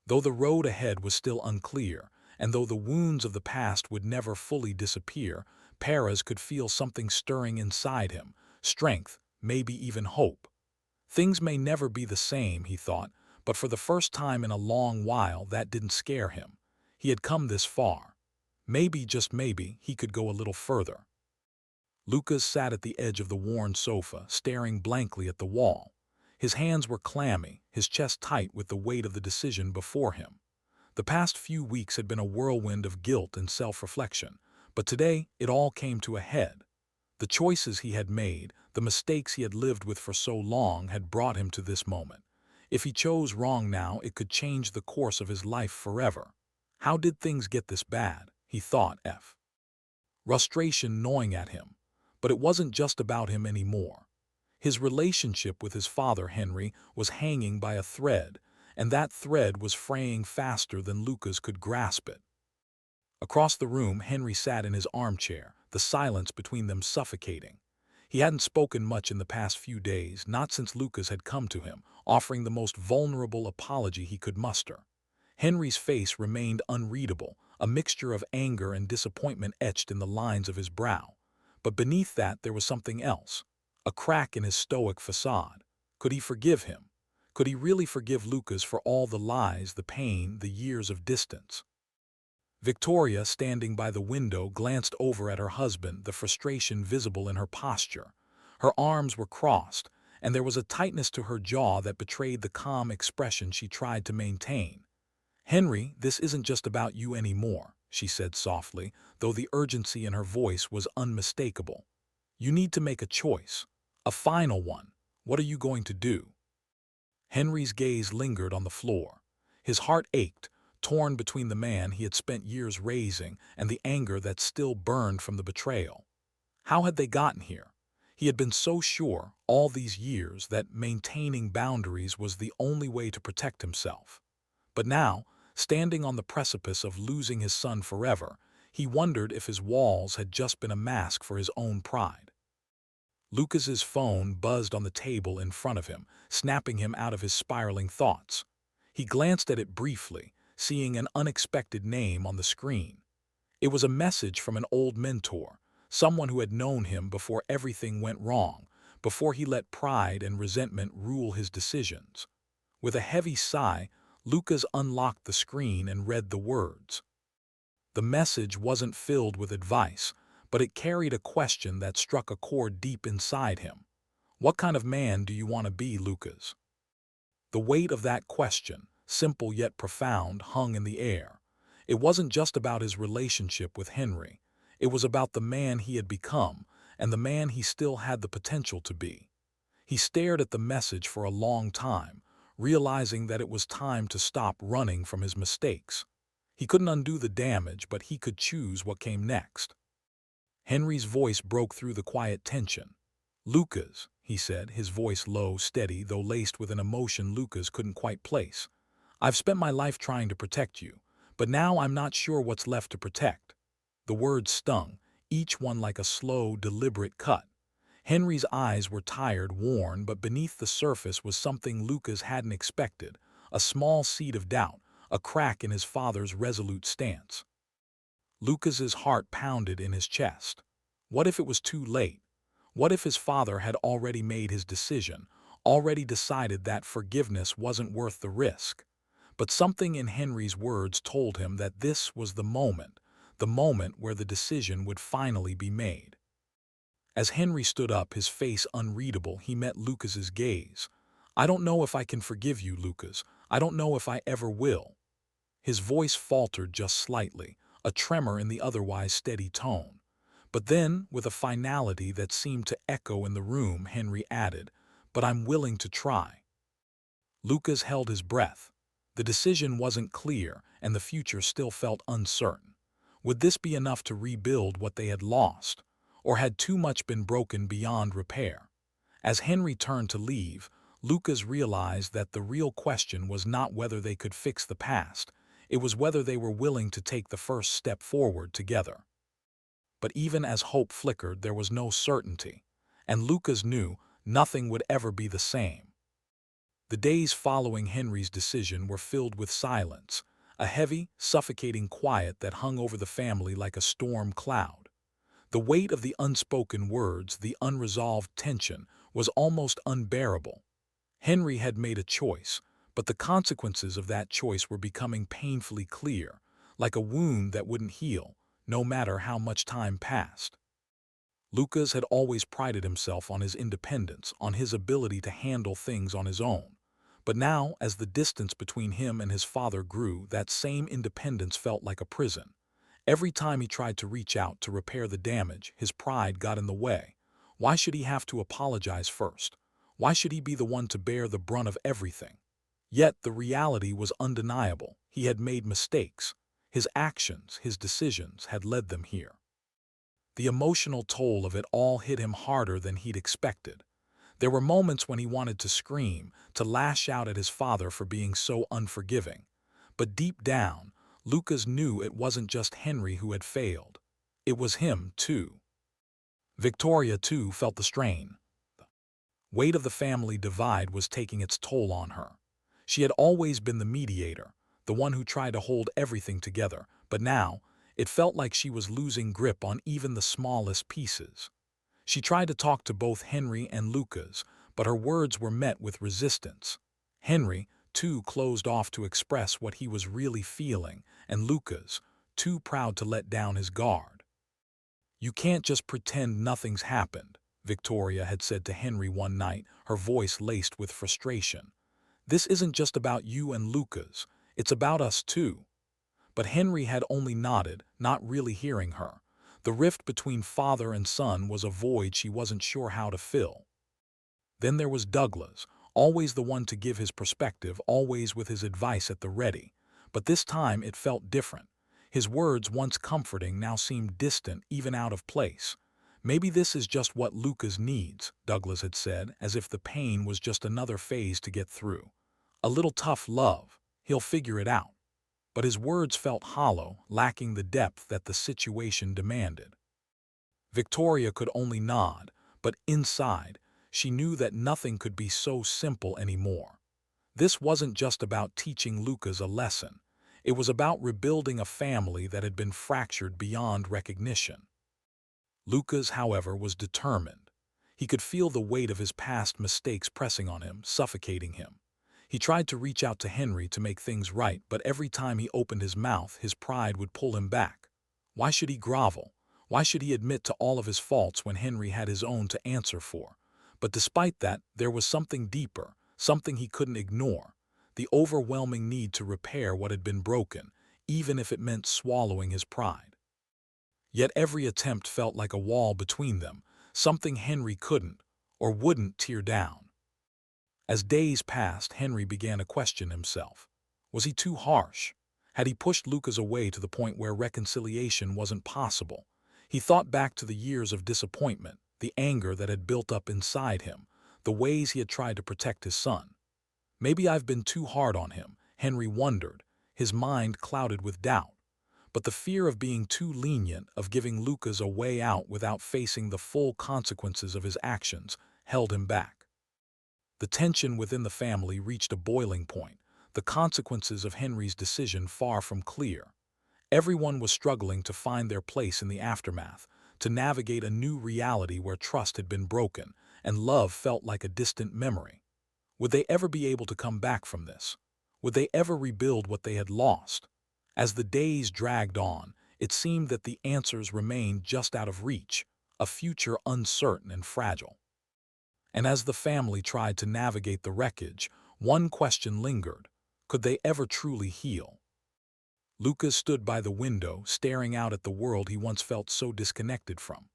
Though the road ahead was still unclear, and though the wounds of the past would never fully disappear, Paras could feel something stirring inside him, strength, maybe even hope. Things may never be the same, he thought, but for the first time in a long while that didn't scare him. He had come this far. Maybe, just maybe, he could go a little further. Lucas sat at the edge of the worn sofa, staring blankly at the wall. His hands were clammy, his chest tight with the weight of the decision before him. The past few weeks had been a whirlwind of guilt and self-reflection, but today it all came to a head. The choices he had made, the mistakes he had lived with for so long, had brought him to this moment. If he chose wrong now, it could change the course of his life forever. How did things get this bad? He thought. Frustration gnawing at him. But it wasn't just about him anymore. His relationship with his father, Henry, was hanging by a thread, and that thread was fraying faster than Lucas could grasp it. Across the room, Henry sat in his armchair, the silence between them suffocating. He hadn't spoken much in the past few days, not since Lucas had come to him, offering the most vulnerable apology he could muster. Henry's face remained unreadable, a mixture of anger and disappointment etched in the lines of his brow. But beneath that there was something else, a crack in his stoic facade. Could he forgive him? Could he really forgive Lucas for all the lies, the pain, the years of distance? Victoria, standing by the window, glanced over at her husband, the frustration visible in her posture. Her arms were crossed, and there was a tightness to her jaw that betrayed the calm expression she tried to maintain. "Henry, this isn't just about you anymore," she said softly, though the urgency in her voice was unmistakable. "You need to make a choice, a final one. What are you going to do?" Henry's gaze lingered on the floor. His heart ached, torn between the man he had spent years raising and the anger that still burned from the betrayal. How had they gotten here? He had been so sure, all these years, that maintaining boundaries was the only way to protect himself. But now, standing on the precipice of losing his son forever, he wondered if his walls had just been a mask for his own pride. Lucas's phone buzzed on the table in front of him, snapping him out of his spiraling thoughts. He glanced at it briefly, seeing an unexpected name on the screen. It was a message from an old mentor, someone who had known him before everything went wrong, before he let pride and resentment rule his decisions. With a heavy sigh, Lucas unlocked the screen and read the words. The message wasn't filled with advice, but it carried a question that struck a chord deep inside him. What kind of man do you want to be, Lucas? The weight of that question, simple yet profound, hung in the air. It wasn't just about his relationship with Henry. It was about the man he had become and the man he still had the potential to be. He stared at the message for a long time, realizing that it was time to stop running from his mistakes. He couldn't undo the damage, but he could choose what came next. Henry's voice broke through the quiet tension. "Lucas," he said, his voice low, steady, though laced with an emotion Lucas couldn't quite place. "I've spent my life trying to protect you, but now I'm not sure what's left to protect." The words stung, each one like a slow, deliberate cut. Henry's eyes were tired, worn, but beneath the surface was something Lucas hadn't expected, a small seed of doubt, a crack in his father's resolute stance. Lucas's heart pounded in his chest. What if it was too late? What if his father had already made his decision, already decided that forgiveness wasn't worth the risk. But something in Henry's words told him that this was the moment where the decision would finally be made. As Henry stood up, his face unreadable, he met Lucas's gaze. "I don't know if I can forgive you, Lucas. I don't know if I ever will." His voice faltered just slightly, a tremor in the otherwise steady tone. But then, with a finality that seemed to echo in the room, Henry added, "But I'm willing to try." Lucas held his breath. The decision wasn't clear, and the future still felt uncertain. Would this be enough to rebuild what they had lost? Or had too much been broken beyond repair? As Henry turned to leave, Lucas realized that the real question was not whether they could fix the past, it was whether they were willing to take the first step forward together. But even as hope flickered, there was no certainty, and Lucas knew nothing would ever be the same. The days following Henry's decision were filled with silence, a heavy, suffocating quiet that hung over the family like a storm cloud. The weight of the unspoken words, the unresolved tension, was almost unbearable. Henry had made a choice, but the consequences of that choice were becoming painfully clear, like a wound that wouldn't heal, no matter how much time passed. Lucas had always prided himself on his independence, on his ability to handle things on his own. But now, as the distance between him and his father grew, that same independence felt like a prison. Every time he tried to reach out to repair the damage, his pride got in the way. Why should he have to apologize first? Why should he be the one to bear the brunt of everything? Yet the reality was undeniable. He had made mistakes. His actions, his decisions had led them here. The emotional toll of it all hit him harder than he'd expected. There were moments when he wanted to scream, to lash out at his father for being so unforgiving. But deep down, Lucas knew it wasn't just Henry who had failed. It was him, too. Victoria, too, felt the strain. The weight of the family divide was taking its toll on her. She had always been the mediator, the one who tried to hold everything together, but now, it felt like she was losing grip on even the smallest pieces. She tried to talk to both Henry and Lucas, but her words were met with resistance. Henry, too closed off to express what he was really feeling, and Lucas, too proud to let down his guard. "You can't just pretend nothing's happened," Victoria had said to Henry one night, her voice laced with frustration. "This isn't just about you and Lucas, it's about us too." But Henry had only nodded, not really hearing her. The rift between father and son was a void she wasn't sure how to fill. Then there was Douglas, always the one to give his perspective, always with his advice at the ready. But this time it felt different. His words, once comforting, now seemed distant, even out of place. "Maybe this is just what Lucas needs," Douglas had said, as if the pain was just another phase to get through. "A little tough love. He'll figure it out." But his words felt hollow, lacking the depth that the situation demanded. Victoria could only nod, but inside, she knew that nothing could be so simple anymore. This wasn't just about teaching Lucas a lesson. It was about rebuilding a family that had been fractured beyond recognition. Lucas, however, was determined. He could feel the weight of his past mistakes pressing on him, suffocating him. He tried to reach out to Henry to make things right, but every time he opened his mouth, his pride would pull him back. Why should he grovel? Why should he admit to all of his faults when Henry had his own to answer for? But despite that, there was something deeper, something he couldn't ignore, the overwhelming need to repair what had been broken, even if it meant swallowing his pride. Yet every attempt felt like a wall between them, something Henry couldn't, or wouldn't, tear down. As days passed, Henry began to question himself. Was he too harsh? Had he pushed Lucas away to the point where reconciliation wasn't possible? He thought back to the years of disappointment, the anger that had built up inside him, the ways he had tried to protect his son. Maybe I've been too hard on him, Henry wondered, his mind clouded with doubt. But the fear of being too lenient, of giving Lucas a way out without facing the full consequences of his actions, held him back. The tension within the family reached a boiling point, the consequences of Henry's decision far from clear. Everyone was struggling to find their place in the aftermath, to navigate a new reality where trust had been broken, and love felt like a distant memory. Would they ever be able to come back from this? Would they ever rebuild what they had lost? As the days dragged on, it seemed that the answers remained just out of reach, a future uncertain and fragile. And as the family tried to navigate the wreckage, one question lingered. Could they ever truly heal? Lucas stood by the window, staring out at the world he once felt so disconnected from.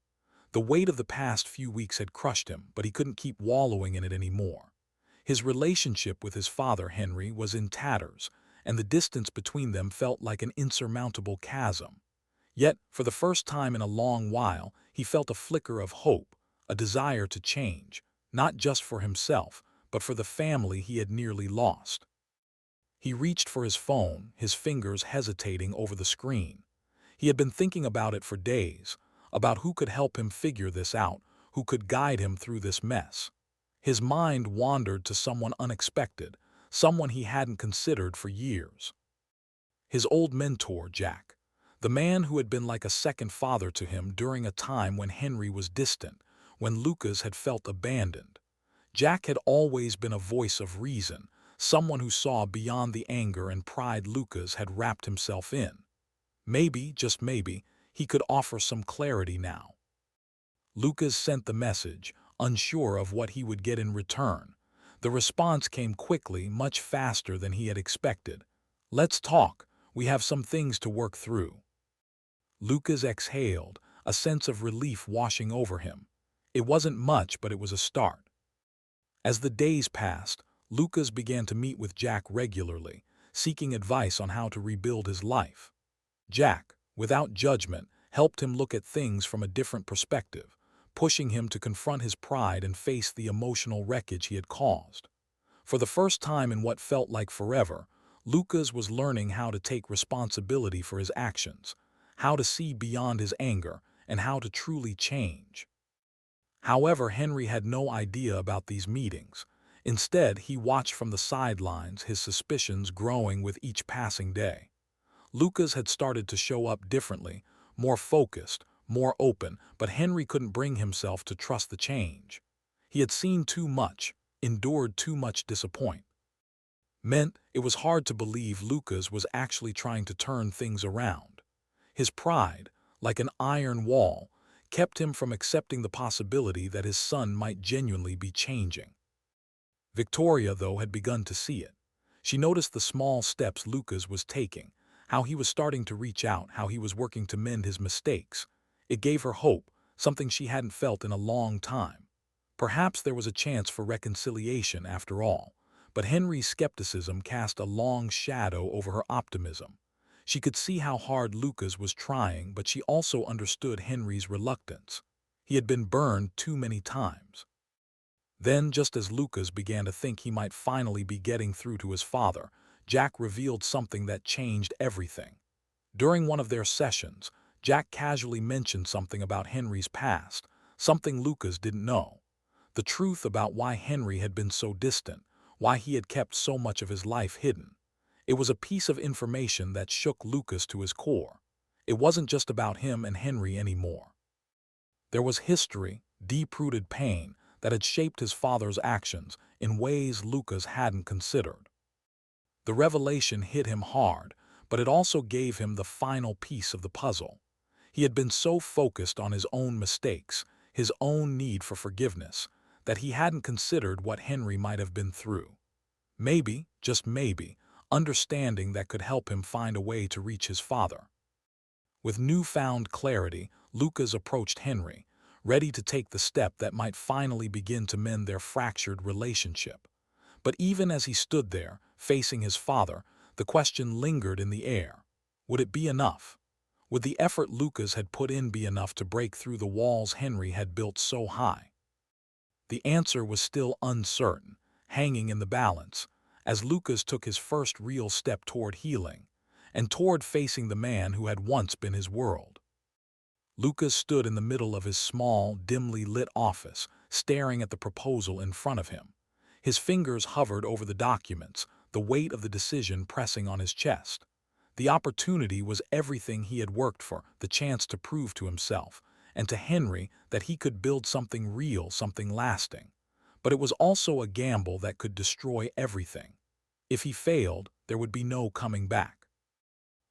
The weight of the past few weeks had crushed him, but he couldn't keep wallowing in it anymore. His relationship with his father, Henry, was in tatters, and the distance between them felt like an insurmountable chasm. Yet, for the first time in a long while, he felt a flicker of hope, a desire to change, not just for himself, but for the family he had nearly lost. He reached for his phone, his fingers hesitating over the screen. He had been thinking about it for days, about who could help him figure this out, who could guide him through this mess. His mind wandered to someone unexpected, someone he hadn't considered for years. His old mentor, Jack, the man who had been like a second father to him during a time when Henry was distant, when Lucas had felt abandoned. Jack had always been a voice of reason, someone who saw beyond the anger and pride Lucas had wrapped himself in. Maybe, just maybe, he could offer some clarity now. Lucas sent the message, unsure of what he would get in return. The response came quickly, much faster than he had expected. "Let's talk. We have some things to work through." Lucas exhaled, a sense of relief washing over him. It wasn't much, but it was a start. As the days passed, Lucas began to meet with Jack regularly, seeking advice on how to rebuild his life. Jack, without judgment, helped him look at things from a different perspective, pushing him to confront his pride and face the emotional wreckage he had caused. For the first time in what felt like forever, Lucas was learning how to take responsibility for his actions, how to see beyond his anger, and how to truly change. However, Henry had no idea about these meetings. Instead, he watched from the sidelines, his suspicions growing with each passing day. Lucas had started to show up differently, more focused, more open, but Henry couldn't bring himself to trust the change. He had seen too much, endured too much disappointment. It was hard to believe Lucas was actually trying to turn things around. His pride, like an iron wall, kept him from accepting the possibility that his son might genuinely be changing. Victoria, though, had begun to see it. She noticed the small steps Lucas was taking, how he was starting to reach out, how he was working to mend his mistakes. It gave her hope, something she hadn't felt in a long time. Perhaps there was a chance for reconciliation after all, but Henry's skepticism cast a long shadow over her optimism. She could see how hard Lucas was trying, but she also understood Henry's reluctance. He had been burned too many times. Then, just as Lucas began to think he might finally be getting through to his father, Jack revealed something that changed everything. During one of their sessions, Jack casually mentioned something about Henry's past, something Lucas didn't know. The truth about why Henry had been so distant, why he had kept so much of his life hidden. It was a piece of information that shook Lucas to his core. It wasn't just about him and Henry anymore. There was history, deep-rooted pain, that had shaped his father's actions in ways Lucas hadn't considered. The revelation hit him hard, but it also gave him the final piece of the puzzle. He had been so focused on his own mistakes, his own need for forgiveness, that he hadn't considered what Henry might have been through. Maybe, just maybe, understanding that could help him find a way to reach his father. With newfound clarity, Lucas approached Henry, ready to take the step that might finally begin to mend their fractured relationship. But even as he stood there, facing his father, the question lingered in the air. Would it be enough? Would the effort Lucas had put in be enough to break through the walls Henry had built so high? The answer was still uncertain, hanging in the balance, as Lucas took his first real step toward healing, and toward facing the man who had once been his world. Lucas stood in the middle of his small, dimly lit office, staring at the proposal in front of him. His fingers hovered over the documents, the weight of the decision pressing on his chest. The opportunity was everything he had worked for, the chance to prove to himself, and to Henry, that he could build something real, something lasting. But it was also a gamble that could destroy everything. If he failed, there would be no coming back.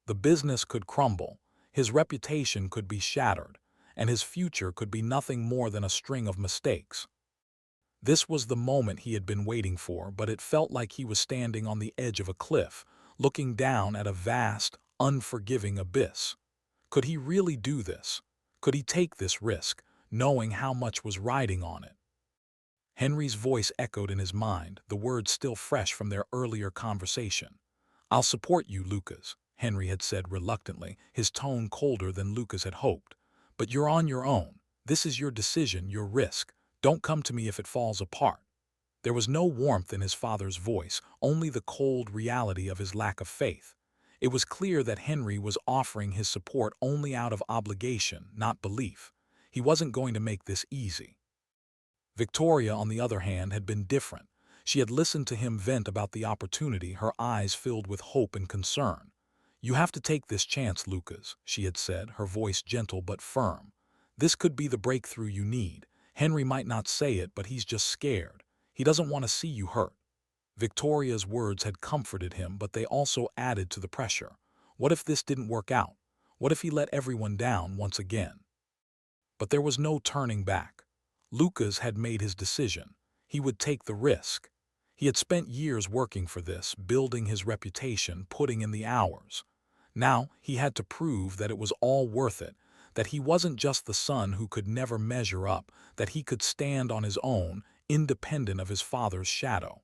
The business could crumble, his reputation could be shattered, and his future could be nothing more than a string of mistakes. This was the moment he had been waiting for, but it felt like he was standing on the edge of a cliff, looking down at a vast, unforgiving abyss. Could he really do this? Could he take this risk, knowing how much was riding on it? Henry's voice echoed in his mind, the words still fresh from their earlier conversation. "I'll support you, Lucas," Henry had said reluctantly, his tone colder than Lucas had hoped. "But you're on your own. This is your decision, your risk. Don't come to me if it falls apart." There was no warmth in his father's voice, only the cold reality of his lack of faith. It was clear that Henry was offering his support only out of obligation, not belief. He wasn't going to make this easy. Victoria, on the other hand, had been different. She had listened to him vent about the opportunity, her eyes filled with hope and concern. "You have to take this chance, Lucas," she had said, her voice gentle but firm. "This could be the breakthrough you need. Henry might not say it, but he's just scared. He doesn't want to see you hurt." Victoria's words had comforted him, but they also added to the pressure. What if this didn't work out? What if he let everyone down once again? But there was no turning back. Lucas had made his decision. He would take the risk. He had spent years working for this, building his reputation, putting in the hours. Now he had to prove that it was all worth it, that he wasn't just the son who could never measure up, that he could stand on his own, independent of his father's shadow.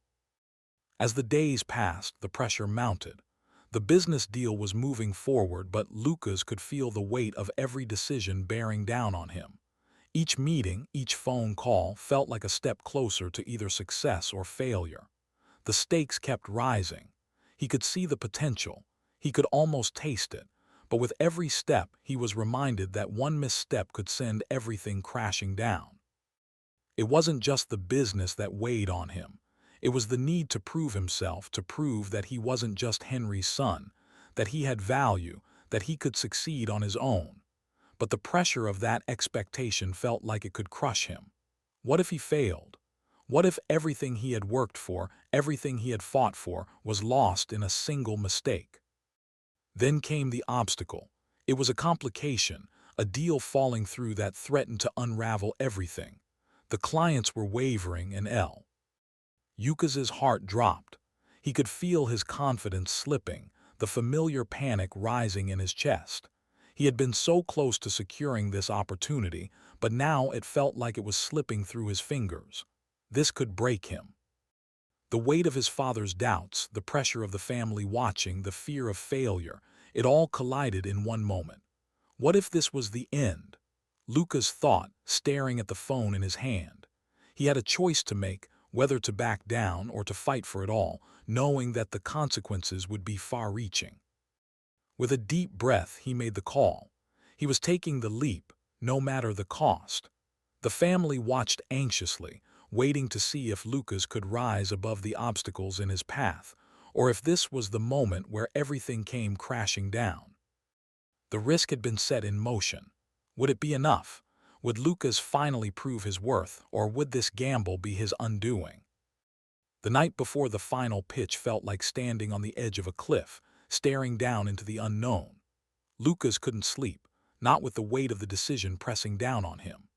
As the days passed, the pressure mounted. The business deal was moving forward, but Lucas could feel the weight of every decision bearing down on him. Each meeting, each phone call felt like a step closer to either success or failure. The stakes kept rising. He could see the potential. He could almost taste it. But with every step, he was reminded that one misstep could send everything crashing down. It wasn't just the business that weighed on him. It was the need to prove himself, to prove that he wasn't just Henry's son, that he had value, that he could succeed on his own. But the pressure of that expectation felt like it could crush him. What if he failed? What if everything he had worked for, everything he had fought for, was lost in a single mistake? Then came the obstacle. It was a complication, a deal falling through that threatened to unravel everything. The clients were wavering, and Lucas's heart dropped. He could feel his confidence slipping, the familiar panic rising in his chest. He had been so close to securing this opportunity, but now it felt like it was slipping through his fingers. This could break him. The weight of his father's doubts, the pressure of the family watching, the fear of failure, it all collided in one moment. What if this was the end? Lucas thought, staring at the phone in his hand. He had a choice to make, whether to back down or to fight for it all, knowing that the consequences would be far-reaching. With a deep breath, he made the call. He was taking the leap, no matter the cost. The family watched anxiously, waiting to see if Lucas could rise above the obstacles in his path, or if this was the moment where everything came crashing down. The risk had been set in motion. Would it be enough? Would Lucas finally prove his worth, or would this gamble be his undoing? The night before the final pitch felt like standing on the edge of a cliff, staring down into the unknown. Lucas couldn't sleep, not with the weight of the decision pressing down on him.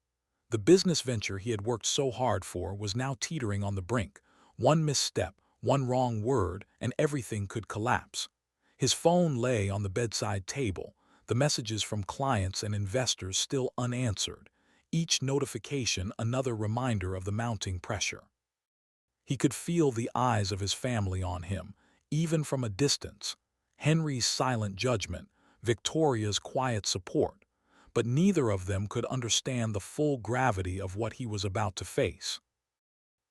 The business venture he had worked so hard for was now teetering on the brink. One misstep, one wrong word, and everything could collapse. His phone lay on the bedside table, the messages from clients and investors still unanswered, each notification another reminder of the mounting pressure. He could feel the eyes of his family on him, even from a distance. Henry's silent judgment, Victoria's quiet support, but neither of them could understand the full gravity of what he was about to face.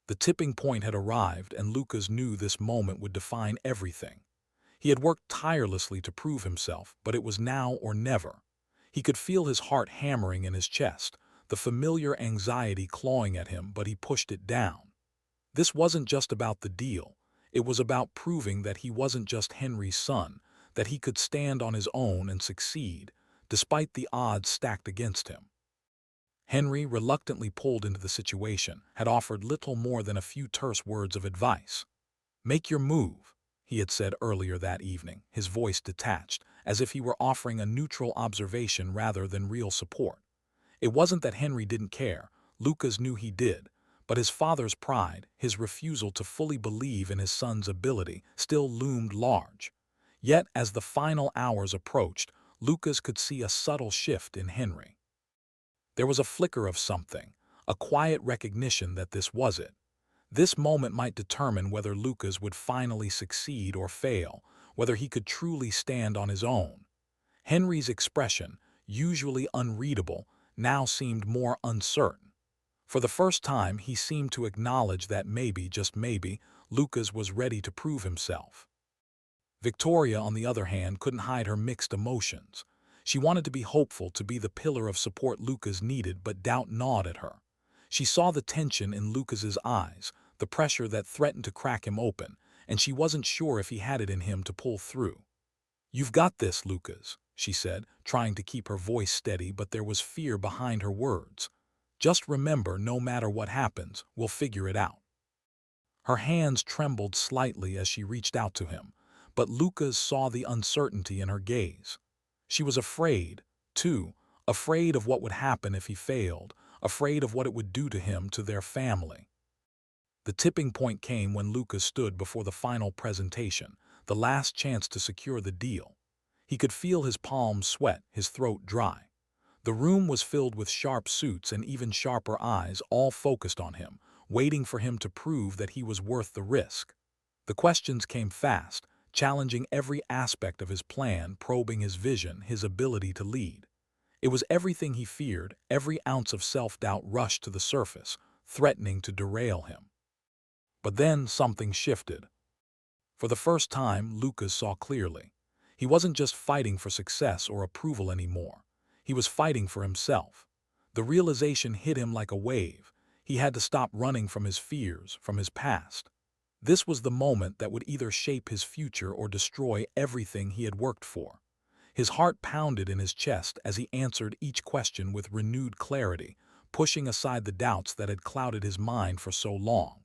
The tipping point had arrived, and Lucas knew this moment would define everything. He had worked tirelessly to prove himself, but it was now or never. He could feel his heart hammering in his chest, the familiar anxiety clawing at him, but he pushed it down. This wasn't just about the deal. It was about proving that he wasn't just Henry's son, that he could stand on his own and succeed, despite the odds stacked against him. Henry, reluctantly pulled into the situation, had offered little more than a few terse words of advice. "Make your move," he had said earlier that evening, his voice detached, as if he were offering a neutral observation rather than real support. It wasn't that Henry didn't care. Lucas knew he did. But his father's pride, his refusal to fully believe in his son's ability, still loomed large. Yet, as the final hours approached, Lucas could see a subtle shift in Henry. There was a flicker of something, a quiet recognition that this was it. This moment might determine whether Lucas would finally succeed or fail, whether he could truly stand on his own. Henry's expression, usually unreadable, now seemed more uncertain. For the first time, he seemed to acknowledge that maybe, just maybe, Lucas was ready to prove himself. Victoria, on the other hand, couldn't hide her mixed emotions. She wanted to be hopeful, to be the pillar of support Lucas needed, but doubt gnawed at her. She saw the tension in Lucas's eyes, the pressure that threatened to crack him open, and she wasn't sure if he had it in him to pull through. "You've got this, Lucas," she said, trying to keep her voice steady, but there was fear behind her words. "Just remember, no matter what happens, we'll figure it out." Her hands trembled slightly as she reached out to him, but Lucas saw the uncertainty in her gaze. She was afraid, too, afraid of what would happen if he failed, afraid of what it would do to him, to their family. The tipping point came when Lucas stood before the final presentation, the last chance to secure the deal. He could feel his palms sweat, his throat dry. The room was filled with sharp suits and even sharper eyes, all focused on him, waiting for him to prove that he was worth the risk. The questions came fast, challenging every aspect of his plan, probing his vision, his ability to lead. It was everything he feared. Every ounce of self-doubt rushed to the surface, threatening to derail him. But then something shifted. For the first time, Lucas saw clearly. He wasn't just fighting for success or approval anymore. He was fighting for himself. The realization hit him like a wave. He had to stop running from his fears, from his past. This was the moment that would either shape his future or destroy everything he had worked for. His heart pounded in his chest as he answered each question with renewed clarity, pushing aside the doubts that had clouded his mind for so long.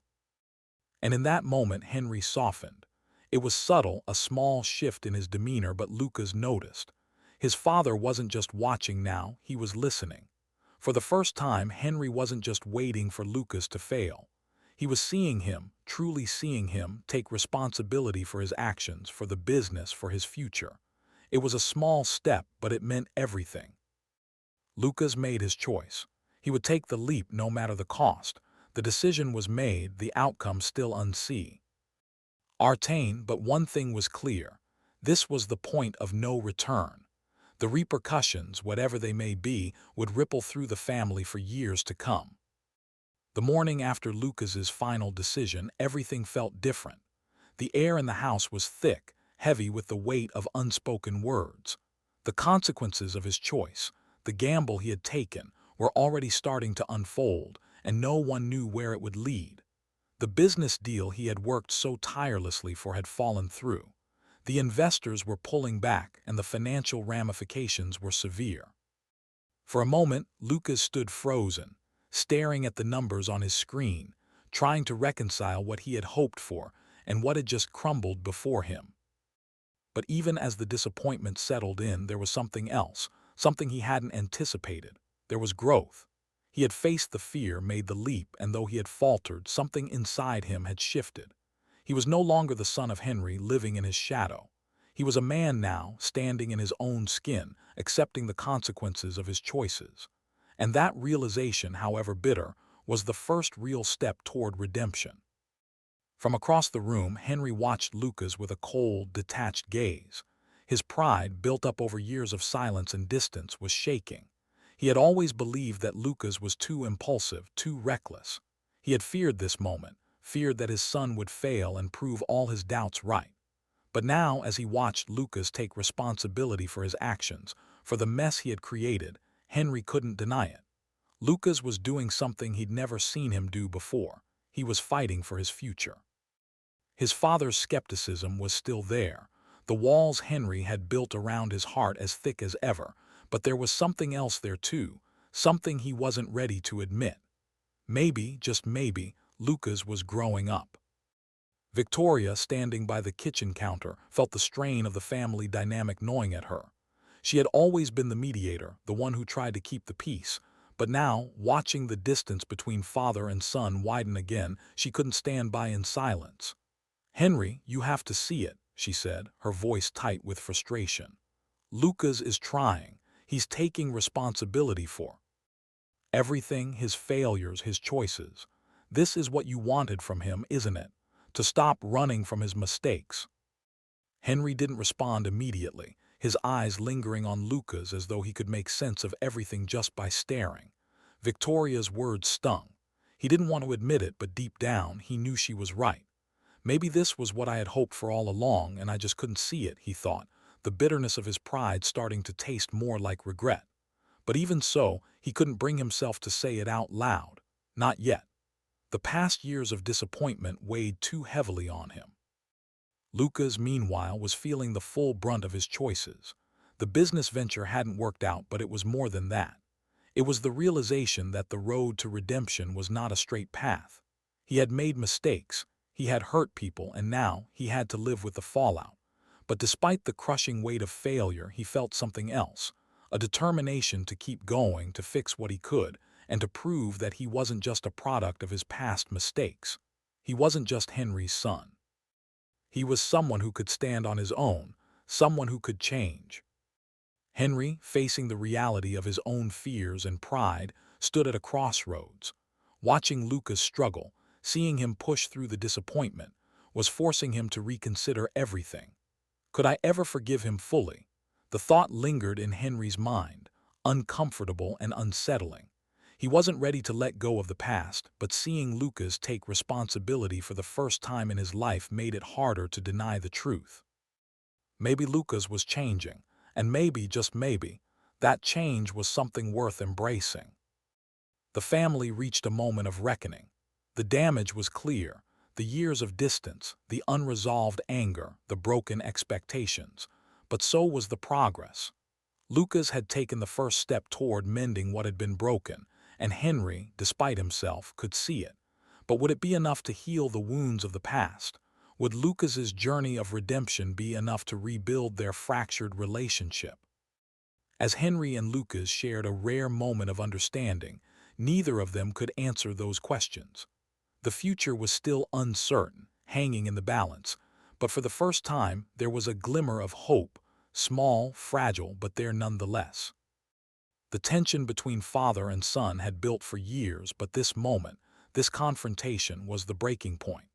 And in that moment, Henry softened. It was subtle, a small shift in his demeanor, but Lucas noticed. His father wasn't just watching now, he was listening. For the first time, Henry wasn't just waiting for Lucas to fail. He was seeing him, truly seeing him, take responsibility for his actions, for the business, for his future. It was a small step, but it meant everything. Lucas made his choice. He would take the leap no matter the cost. The decision was made, the outcome still unseen. But one thing was clear. This was the point of no return. The repercussions, whatever they may be, would ripple through the family for years to come. The morning after Lucas's final decision, everything felt different. The air in the house was thick, heavy with the weight of unspoken words. The consequences of his choice, the gamble he had taken, were already starting to unfold, and no one knew where it would lead. The business deal he had worked so tirelessly for had fallen through. The investors were pulling back, and the financial ramifications were severe. For a moment, Lucas stood frozen, staring at the numbers on his screen, trying to reconcile what he had hoped for and what had just crumbled before him. But even as the disappointment settled in, there was something else, something he hadn't anticipated. There was growth. He had faced the fear, made the leap, and though he had faltered, something inside him had shifted. He was no longer the son of Henry, living in his shadow. He was a man now, standing in his own skin, accepting the consequences of his choices. And that realization, however bitter, was the first real step toward redemption. From across the room, Henry watched Lucas with a cold, detached gaze. His pride, built up over years of silence and distance, was shaking. He had always believed that Lucas was too impulsive, too reckless. He had feared this moment, feared that his son would fail and prove all his doubts right. But now, as he watched Lucas take responsibility for his actions, for the mess he had created, Henry couldn't deny it. Lucas was doing something he'd never seen him do before. He was fighting for his future. His father's skepticism was still there. The walls Henry had built around his heart as thick as ever, but there was something else there too, something he wasn't ready to admit. Maybe, just maybe, Lucas was growing up. Victoria, standing by the kitchen counter, felt the strain of the family dynamic gnawing at her. She had always been the mediator, the one who tried to keep the peace, but now, watching the distance between father and son widen again, she couldn't stand by in silence. "Henry, you have to see it," she said, her voice tight with frustration. "Lucas is trying. He's taking responsibility for everything, his failures, his choices. This is what you wanted from him, isn't it? To stop running from his mistakes." Henry didn't respond immediately, his eyes lingering on Lucas as though he could make sense of everything just by staring. Victoria's words stung. He didn't want to admit it, but deep down, he knew she was right. Maybe this was what I had hoped for all along, and I just couldn't see it, he thought, the bitterness of his pride starting to taste more like regret. But even so, he couldn't bring himself to say it out loud. Not yet. The past years of disappointment weighed too heavily on him. Lucas, meanwhile, was feeling the full brunt of his choices. The business venture hadn't worked out, but it was more than that. It was the realization that the road to redemption was not a straight path. He had made mistakes, he had hurt people, and now he had to live with the fallout. But despite the crushing weight of failure, he felt something else, a determination to keep going, to fix what he could, and to prove that he wasn't just a product of his past mistakes. He wasn't just Henry's son. He was someone who could stand on his own, someone who could change. Henry, facing the reality of his own fears and pride, stood at a crossroads. Watching Lucas struggle, seeing him push through the disappointment, was forcing him to reconsider everything. Could I ever forgive him fully? The thought lingered in Henry's mind, uncomfortable and unsettling. He wasn't ready to let go of the past, but seeing Lucas take responsibility for the first time in his life made it harder to deny the truth. Maybe Lucas was changing, and maybe, just maybe, that change was something worth embracing. The family reached a moment of reckoning. The damage was clear, the years of distance, the unresolved anger, the broken expectations. But so was the progress. Lucas had taken the first step toward mending what had been broken, and Henry, despite himself, could see it. But would it be enough to heal the wounds of the past? Would Lucas's journey of redemption be enough to rebuild their fractured relationship? As Henry and Lucas shared a rare moment of understanding, neither of them could answer those questions. The future was still uncertain, hanging in the balance, but for the first time there was a glimmer of hope, small, fragile, but there nonetheless. The tension between father and son had built for years, but this moment, this confrontation, was the breaking point.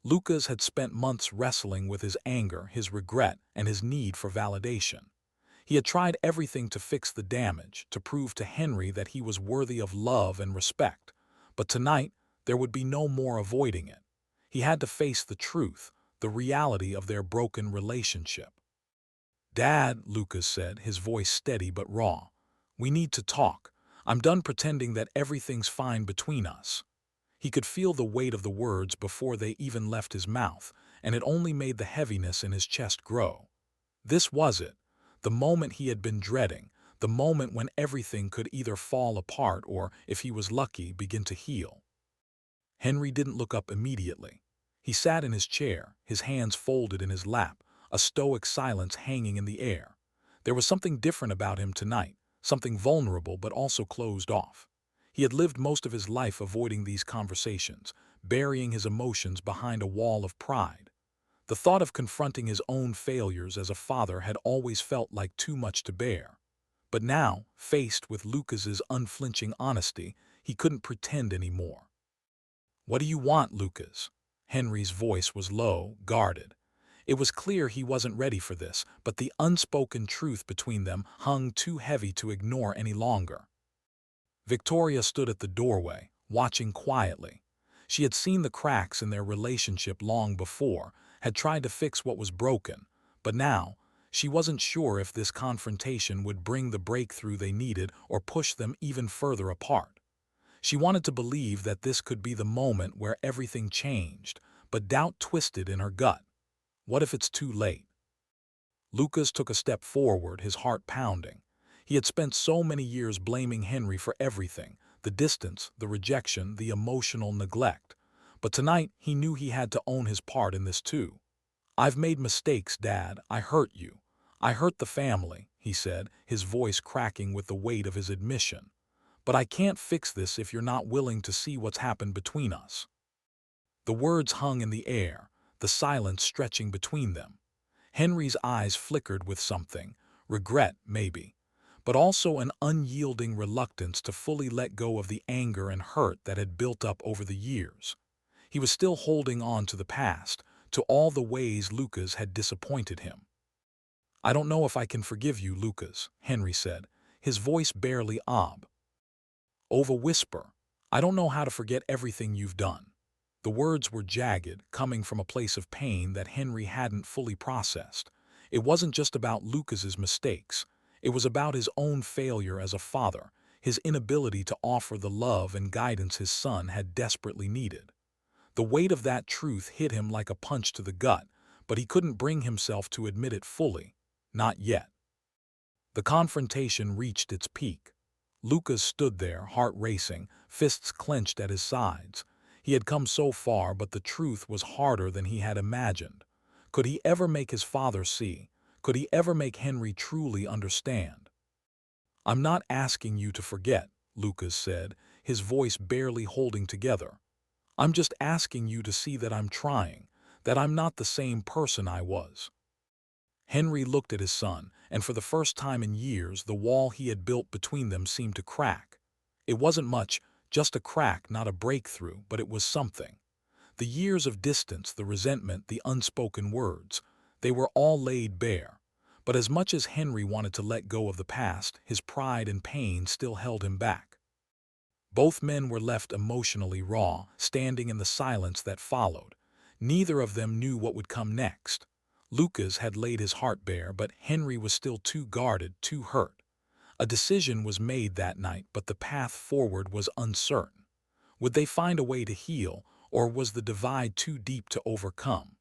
Lucas had spent months wrestling with his anger, his regret, and his need for validation. He had tried everything to fix the damage, to prove to Henry that he was worthy of love and respect. But tonight, there would be no more avoiding it. He had to face the truth, the reality of their broken relationship. "Dad," Lucas said, his voice steady but raw, "we need to talk. I'm done pretending that everything's fine between us." He could feel the weight of the words before they even left his mouth, and it only made the heaviness in his chest grow. This was it, the moment he had been dreading, the moment when everything could either fall apart or, if he was lucky, begin to heal. Henry didn't look up immediately. He sat in his chair, his hands folded in his lap, a stoic silence hanging in the air. There was something different about him tonight, something vulnerable but also closed off. He had lived most of his life avoiding these conversations, burying his emotions behind a wall of pride. The thought of confronting his own failures as a father had always felt like too much to bear. But now, faced with Lucas's unflinching honesty, he couldn't pretend anymore. "What do you want, Lucas?" Henry's voice was low, guarded. It was clear he wasn't ready for this, but the unspoken truth between them hung too heavy to ignore any longer. Victoria stood at the doorway, watching quietly. She had seen the cracks in their relationship long before, had tried to fix what was broken, but now, she wasn't sure if this confrontation would bring the breakthrough they needed or push them even further apart. She wanted to believe that this could be the moment where everything changed, but doubt twisted in her gut. What if it's too late? Lucas took a step forward, his heart pounding. He had spent so many years blaming Henry for everything, the distance, the rejection, the emotional neglect. But tonight he knew he had to own his part in this too. "I've made mistakes, Dad. I hurt you. I hurt the family," he said, his voice cracking with the weight of his admission. "But I can't fix this if you're not willing to see what's happened between us." The words hung in the air, the silence stretching between them. Henry's eyes flickered with something, regret maybe, but also an unyielding reluctance to fully let go of the anger and hurt that had built up over the years. He was still holding on to the past, to all the ways Lucas had disappointed him. "I don't know if I can forgive you, Lucas," Henry said, his voice barely audible. Over whisper, "I don't know how to forget everything you've done." The words were jagged, coming from a place of pain that Henry hadn't fully processed. It wasn't just about Lucas's mistakes. It was about his own failure as a father, his inability to offer the love and guidance his son had desperately needed. The weight of that truth hit him like a punch to the gut, but he couldn't bring himself to admit it fully. Not yet. The confrontation reached its peak. Lucas stood there, heart racing, fists clenched at his sides. He had come so far, but the truth was harder than he had imagined. Could he ever make his father see? Could he ever make Henry truly understand? "I'm not asking you to forget," Lucas said, his voice barely holding together. "I'm just asking you to see that I'm trying, that I'm not the same person I was." Henry looked at his son, and for the first time in years, the wall he had built between them seemed to crack. It wasn't much, just a crack, not a breakthrough, but it was something. The years of distance, the resentment, the unspoken words, they were all laid bare. But as much as Henry wanted to let go of the past, his pride and pain still held him back. Both men were left emotionally raw, standing in the silence that followed. Neither of them knew what would come next. Lucas had laid his heart bare, but Henry was still too guarded, too hurt. A decision was made that night, but the path forward was uncertain. Would they find a way to heal, or was the divide too deep to overcome?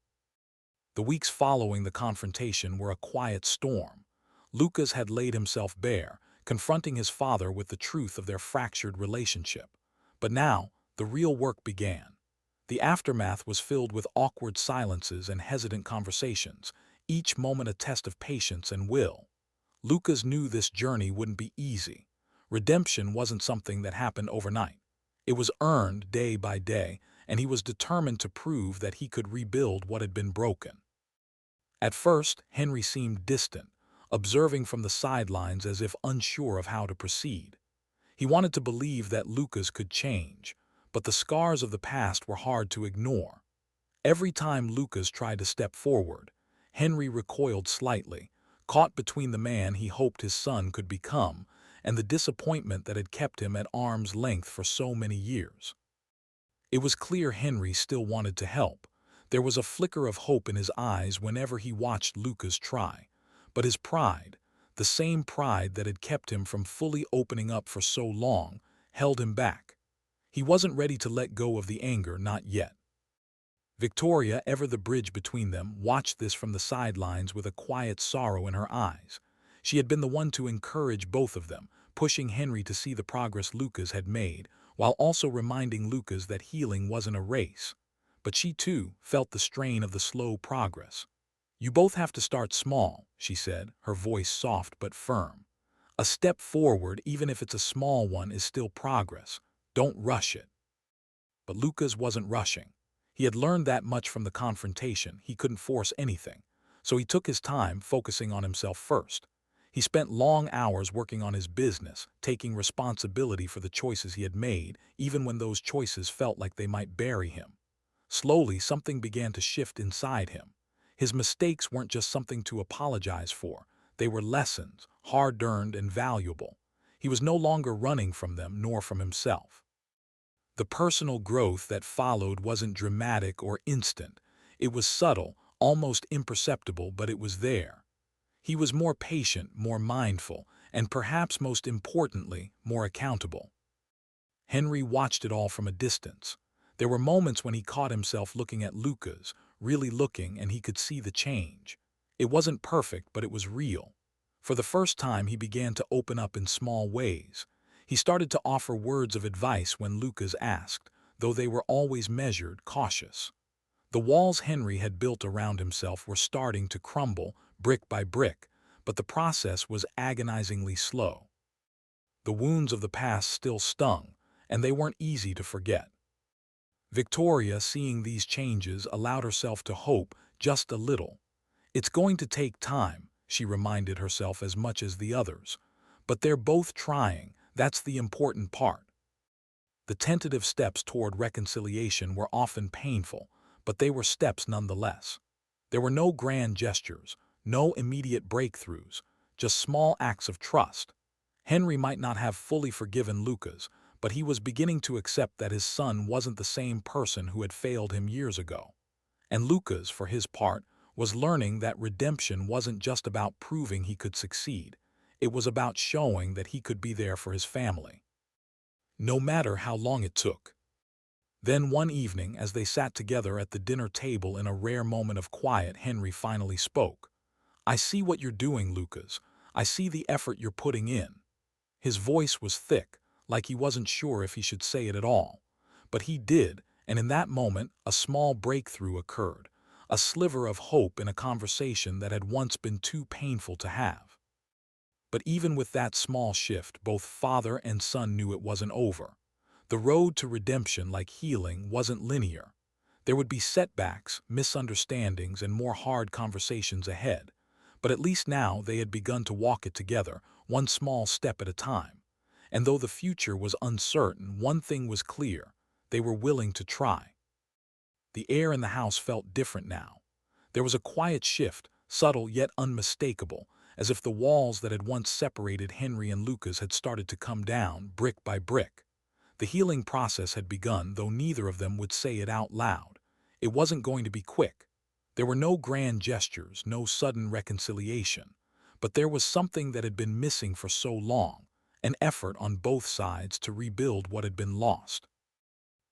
The weeks following the confrontation were a quiet storm. Lucas had laid himself bare, confronting his father with the truth of their fractured relationship. But now, the real work began. The aftermath was filled with awkward silences and hesitant conversations, each moment a test of patience and will. Lucas knew this journey wouldn't be easy. Redemption wasn't something that happened overnight. It was earned day by day, and he was determined to prove that he could rebuild what had been broken. At first, Henry seemed distant, observing from the sidelines as if unsure of how to proceed. He wanted to believe that Lucas could change, but the scars of the past were hard to ignore. Every time Lucas tried to step forward, Henry recoiled slightly, caught between the man he hoped his son could become and the disappointment that had kept him at arm's length for so many years. It was clear Henry still wanted to help. There was a flicker of hope in his eyes whenever he watched Lucas try. But his pride, the same pride that had kept him from fully opening up for so long, held him back. He wasn't ready to let go of the anger, not yet. Victoria, ever the bridge between them, watched this from the sidelines with a quiet sorrow in her eyes. She had been the one to encourage both of them, pushing Henry to see the progress Lucas had made, while also reminding Lucas that healing wasn't a race. But she, too, felt the strain of the slow progress. "You both have to start small," she said, her voice soft but firm. "A step forward, even if it's a small one, is still progress. Don't rush it." But Lucas wasn't rushing. He had learned that much from the confrontation. He couldn't force anything. So he took his time, focusing on himself first. He spent long hours working on his business, taking responsibility for the choices he had made, even when those choices felt like they might bury him. Slowly, something began to shift inside him. His mistakes weren't just something to apologize for. They were lessons, hard-earned and valuable. He was no longer running from them, nor from himself. The personal growth that followed wasn't dramatic or instant. It was subtle, almost imperceptible, but it was there. He was more patient, more mindful, and perhaps most importantly, more accountable. Henry watched it all from a distance. There were moments when he caught himself looking at Lucas, really looking, and he could see the change. It wasn't perfect, but it was real. For the first time, he began to open up in small ways. He started to offer words of advice when Lucas asked, though they were always measured, cautious. The walls Henry had built around himself were starting to crumble, brick by brick, but the process was agonizingly slow. The wounds of the past still stung, and they weren't easy to forget. Victoria, seeing these changes, allowed herself to hope just a little. It's going to take time, she reminded herself as much as the others. But they're both trying, that's the important part. The tentative steps toward reconciliation were often painful, but they were steps nonetheless. There were no grand gestures, no immediate breakthroughs, just small acts of trust. Henry might not have fully forgiven Lucas, but he was beginning to accept that his son wasn't the same person who had failed him years ago. And Lucas, for his part, was learning that redemption wasn't just about proving he could succeed. It was about showing that he could be there for his family, no matter how long it took. Then one evening, as they sat together at the dinner table in a rare moment of quiet, Henry finally spoke. "I see what you're doing, Lucas. I see the effort you're putting in." His voice was thick, like he wasn't sure if he should say it at all. But he did, and in that moment, a small breakthrough occurred, a sliver of hope in a conversation that had once been too painful to have. But even with that small shift, both father and son knew it wasn't over. The road to redemption, like healing, wasn't linear. There would be setbacks, misunderstandings, and more hard conversations ahead. But at least now they had begun to walk it together, one small step at a time. And though the future was uncertain, one thing was clear: they were willing to try. The air in the house felt different now. There was a quiet shift, subtle yet unmistakable, as if the walls that had once separated Henry and Lucas had started to come down, brick by brick. The healing process had begun, though neither of them would say it out loud. It wasn't going to be quick. There were no grand gestures, no sudden reconciliation. But there was something that had been missing for so long, an effort on both sides to rebuild what had been lost.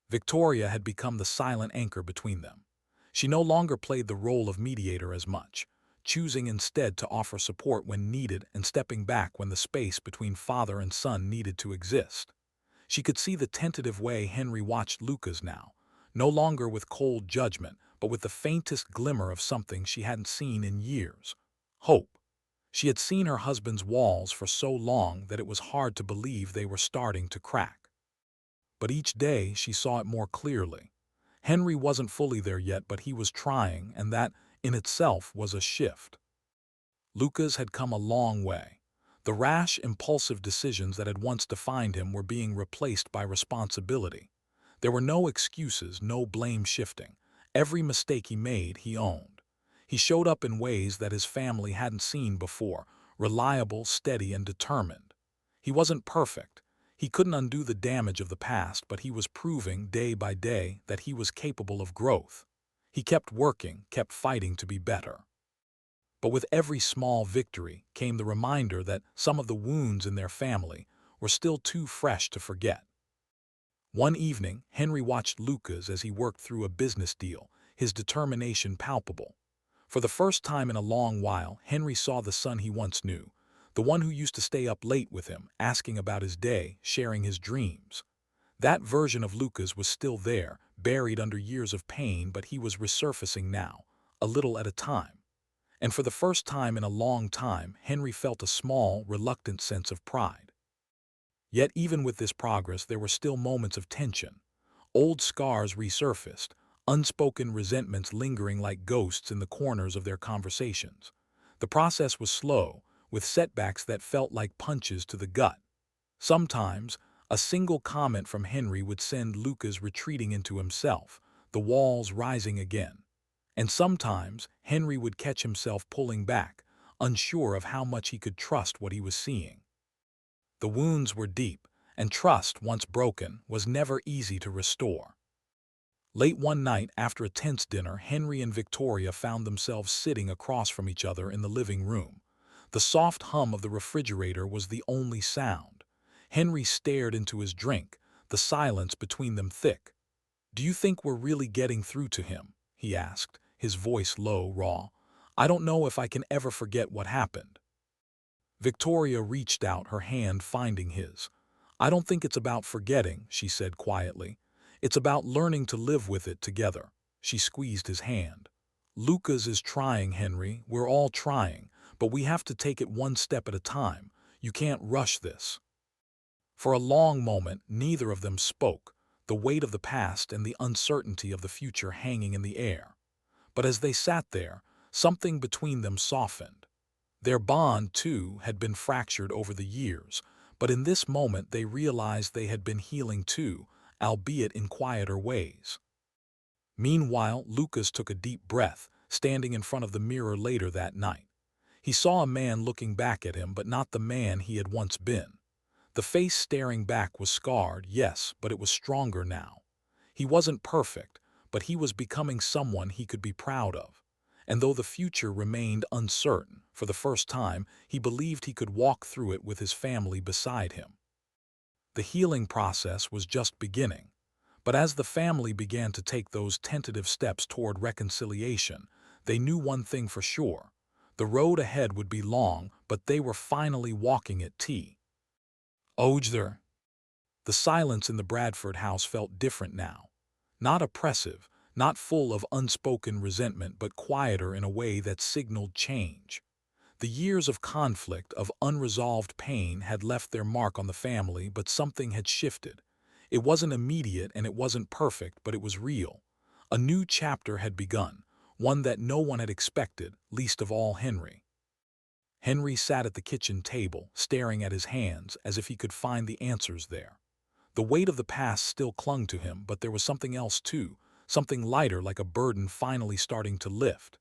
Victoria had become the silent anchor between them. She no longer played the role of mediator as much, choosing instead to offer support when needed and stepping back when the space between father and son needed to exist. She could see the tentative way Henry watched Lucas now, no longer with cold judgment, but with the faintest glimmer of something she hadn't seen in years: hope. She had seen her husband's walls for so long that it was hard to believe they were starting to crack. But each day she saw it more clearly. Henry wasn't fully there yet, but he was trying, and that, in itself, was a shift. Lucas had come a long way. The rash, impulsive decisions that had once defined him were being replaced by responsibility. There were no excuses, no blame shifting. Every mistake he made, he owned. He showed up in ways that his family hadn't seen before, reliable, steady, and determined. He wasn't perfect. He couldn't undo the damage of the past, but he was proving day by day that he was capable of growth. He kept working, kept fighting to be better. But with every small victory came the reminder that some of the wounds in their family were still too fresh to forget. One evening, Henry watched Lucas as he worked through a business deal, his determination palpable. For the first time in a long while, Henry saw the son he once knew, the one who used to stay up late with him, asking about his day, sharing his dreams. That version of Lucas was still there, buried under years of pain, but he was resurfacing now, a little at a time. And for the first time in a long time, Henry felt a small, reluctant sense of pride. Yet even with this progress, there were still moments of tension. Old scars resurfaced, unspoken resentments lingering like ghosts in the corners of their conversations. The process was slow, with setbacks that felt like punches to the gut. Sometimes, a single comment from Henry would send Lucas retreating into himself, the walls rising again. And sometimes, Henry would catch himself pulling back, unsure of how much he could trust what he was seeing. The wounds were deep, and trust, once broken, was never easy to restore. Late one night, after a tense dinner, Henry and Victoria found themselves sitting across from each other in the living room. The soft hum of the refrigerator was the only sound. Henry stared into his drink, the silence between them thick. "Do you think we're really getting through to him?" he asked, his voice low, raw. "I don't know if I can ever forget what happened." Victoria reached out, her hand finding his. "I don't think it's about forgetting," she said quietly. "It's about learning to live with it together." She squeezed his hand. "Lucas is trying, Henry. We're all trying, but we have to take it one step at a time. You can't rush this." For a long moment, neither of them spoke, the weight of the past and the uncertainty of the future hanging in the air. But as they sat there, something between them softened. Their bond, too, had been fractured over the years, but in this moment they realized they had been healing too, albeit in quieter ways. Meanwhile, Lucas took a deep breath, standing in front of the mirror later that night. He saw a man looking back at him, but not the man he had once been. The face staring back was scarred, yes, but it was stronger now. He wasn't perfect, but he was becoming someone he could be proud of. And though the future remained uncertain, for the first time, he believed he could walk through it with his family beside him. The healing process was just beginning. But as the family began to take those tentative steps toward reconciliation, they knew one thing for sure. The road ahead would be long, but they were finally walking it. Ojder. The silence in the Bradford house felt different now. Not oppressive, not full of unspoken resentment, but quieter in a way that signaled change. The years of conflict, of unresolved pain, had left their mark on the family, but something had shifted. It wasn't immediate and it wasn't perfect, but it was real. A new chapter had begun, one that no one had expected, least of all Henry. Henry sat at the kitchen table, staring at his hands as if he could find the answers there. The weight of the past still clung to him, but there was something else too, something lighter, like a burden finally starting to lift.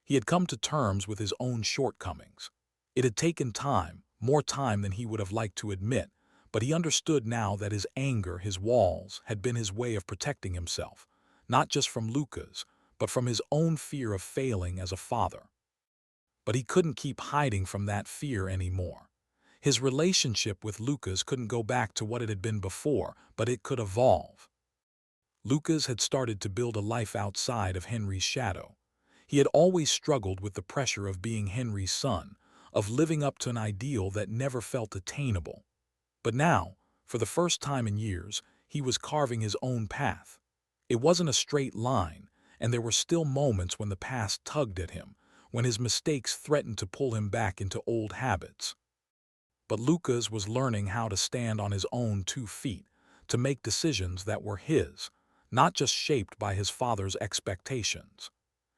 He had come to terms with his own shortcomings. It had taken time, more time than he would have liked to admit, but he understood now that his anger, his walls, had been his way of protecting himself, not just from Lucas, but from his own fear of failing as a father. But he couldn't keep hiding from that fear anymore. His relationship with Lucas couldn't go back to what it had been before, but it could evolve. Lucas had started to build a life outside of Henry's shadow. He had always struggled with the pressure of being Henry's son, of living up to an ideal that never felt attainable. But now, for the first time in years, he was carving his own path. It wasn't a straight line, and there were still moments when the past tugged at him, when his mistakes threatened to pull him back into old habits. But Lucas was learning how to stand on his own 2 feet, to make decisions that were his, not just shaped by his father's expectations.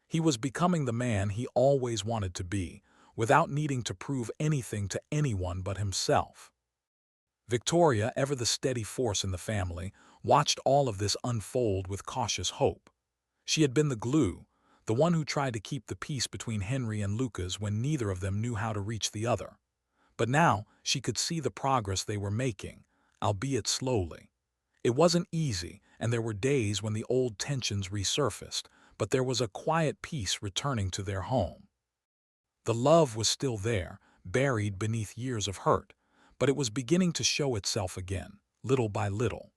He was becoming the man he always wanted to be, without needing to prove anything to anyone but himself. Victoria, ever the steady force in the family, watched all of this unfold with cautious hope. She had been the glue, the one who tried to keep the peace between Henry and Lucas when neither of them knew how to reach the other. But now she could see the progress they were making, albeit slowly. It wasn't easy, and there were days when the old tensions resurfaced, but there was a quiet peace returning to their home. The love was still there, buried beneath years of hurt, but it was beginning to show itself again, little by little.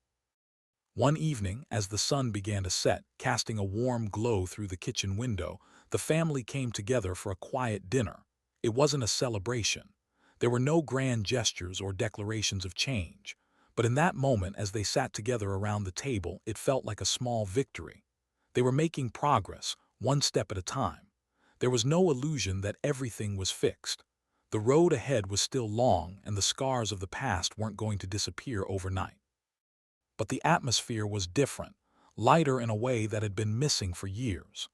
One evening, as the sun began to set, casting a warm glow through the kitchen window, the family came together for a quiet dinner. It wasn't a celebration. There were no grand gestures or declarations of change. But in that moment, as they sat together around the table, it felt like a small victory. They were making progress, one step at a time. There was no illusion that everything was fixed. The road ahead was still long, and the scars of the past weren't going to disappear overnight. But the atmosphere was different, lighter in a way that had been missing for years.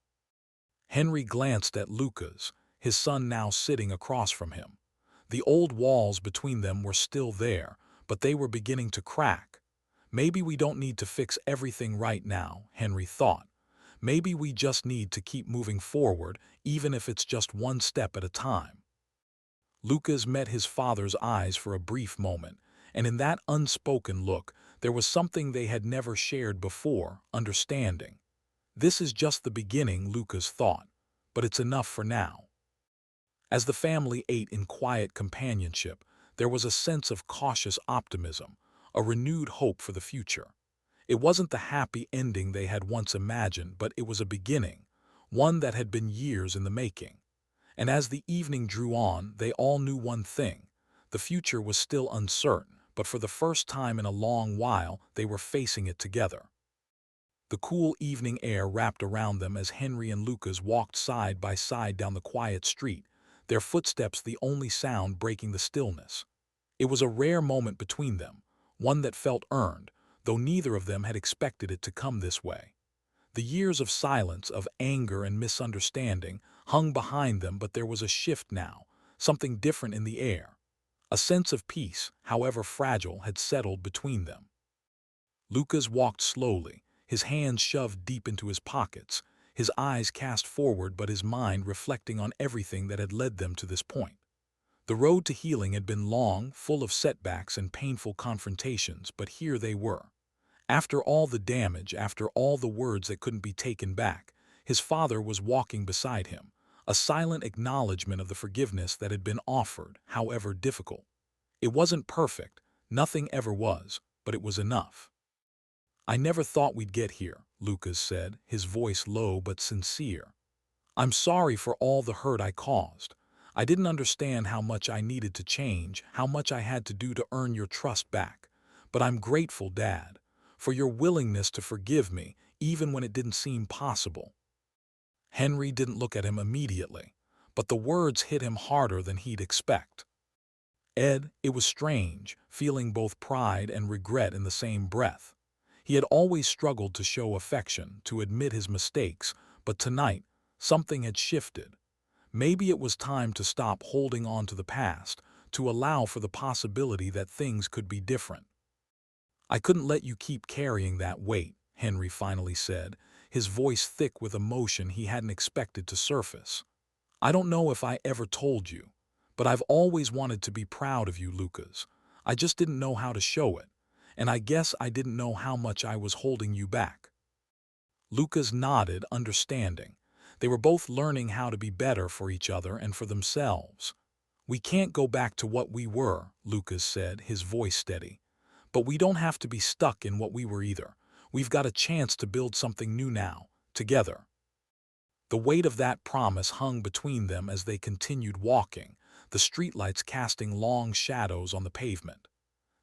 Henry glanced at Lucas, his son now sitting across from him. The old walls between them were still there, but they were beginning to crack. Maybe we don't need to fix everything right now, Henry thought. Maybe we just need to keep moving forward, even if it's just one step at a time. Lucas met his father's eyes for a brief moment, and in that unspoken look, there was something they had never shared before, understanding. This is just the beginning, Lucas thought, but it's enough for now. As the family ate in quiet companionship, there was a sense of cautious optimism, a renewed hope for the future. It wasn't the happy ending they had once imagined, but it was a beginning, one that had been years in the making. And as the evening drew on, they all knew one thing. The future was still uncertain, but for the first time in a long while, they were facing it together. The cool evening air wrapped around them as Henry and Lucas walked side by side down the quiet street, their footsteps the only sound breaking the stillness. It was a rare moment between them, one that felt earned, though neither of them had expected it to come this way. The years of silence, of anger and misunderstanding, hung behind them, but there was a shift now, something different in the air. A sense of peace, however fragile, had settled between them. Lucas walked slowly, his hands shoved deep into his pockets, his eyes cast forward but his mind reflecting on everything that had led them to this point. The road to healing had been long, full of setbacks and painful confrontations, but here they were. After all the damage, after all the words that couldn't be taken back, his father was walking beside him, a silent acknowledgement of the forgiveness that had been offered, however difficult. It wasn't perfect, nothing ever was, but it was enough. "I never thought we'd get here," Lucas said, his voice low but sincere. "I'm sorry for all the hurt I caused. I didn't understand how much I needed to change, how much I had to do to earn your trust back. But I'm grateful, Dad, for your willingness to forgive me, even when it didn't seem possible." Henry didn't look at him immediately, but the words hit him harder than he'd expect. Ed, it was strange, feeling both pride and regret in the same breath. He had always struggled to show affection, to admit his mistakes, but tonight, something had shifted. Maybe it was time to stop holding on to the past, to allow for the possibility that things could be different. "I couldn't let you keep carrying that weight," Henry finally said, his voice thick with emotion he hadn't expected to surface. "I don't know if I ever told you, but I've always wanted to be proud of you, Lucas. I just didn't know how to show it, and I guess I didn't know how much I was holding you back." Lucas nodded, understanding. They were both learning how to be better for each other and for themselves. "We can't go back to what we were," Lucas said, his voice steady. "But we don't have to be stuck in what we were either. We've got a chance to build something new now, together." The weight of that promise hung between them as they continued walking, the streetlights casting long shadows on the pavement.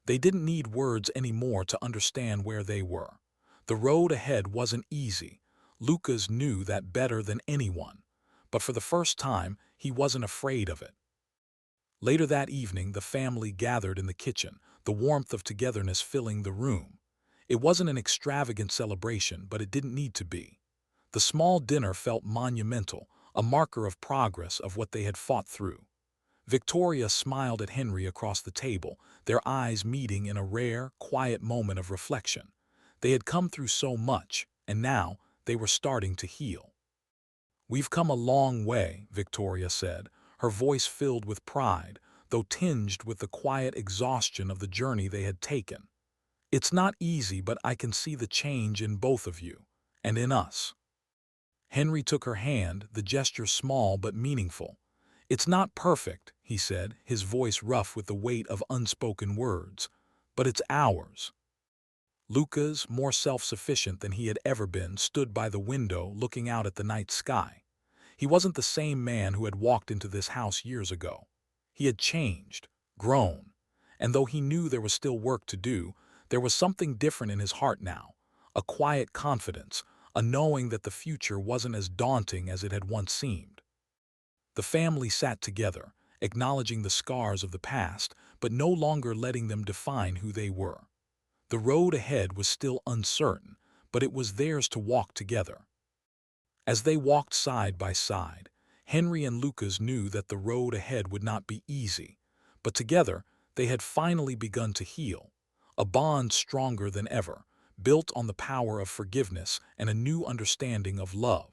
They didn't need words anymore to understand where they were. The road ahead wasn't easy. Lucas knew that better than anyone. But for the first time, he wasn't afraid of it. Later that evening, the family gathered in the kitchen, the warmth of togetherness filling the room. It wasn't an extravagant celebration, but it didn't need to be. The small dinner felt monumental, a marker of progress of what they had fought through. Victoria smiled at Henry across the table, their eyes meeting in a rare, quiet moment of reflection. They had come through so much, and now they were starting to heal. "We've come a long way," Victoria said, her voice filled with pride, though tinged with the quiet exhaustion of the journey they had taken. "It's not easy, but I can see the change in both of you, and in us." Henry took her hand, the gesture small but meaningful. "It's not perfect," he said, his voice rough with the weight of unspoken words, "but it's ours." Lucas, more self-sufficient than he had ever been, stood by the window looking out at the night sky. He wasn't the same man who had walked into this house years ago. He had changed, grown, and though he knew there was still work to do, there was something different in his heart now, a quiet confidence, a knowing that the future wasn't as daunting as it had once seemed. The family sat together, acknowledging the scars of the past, but no longer letting them define who they were. The road ahead was still uncertain, but it was theirs to walk together. As they walked side by side, Henry and Lucas knew that the road ahead would not be easy, but together they had finally begun to heal, a bond stronger than ever, built on the power of forgiveness and a new understanding of love.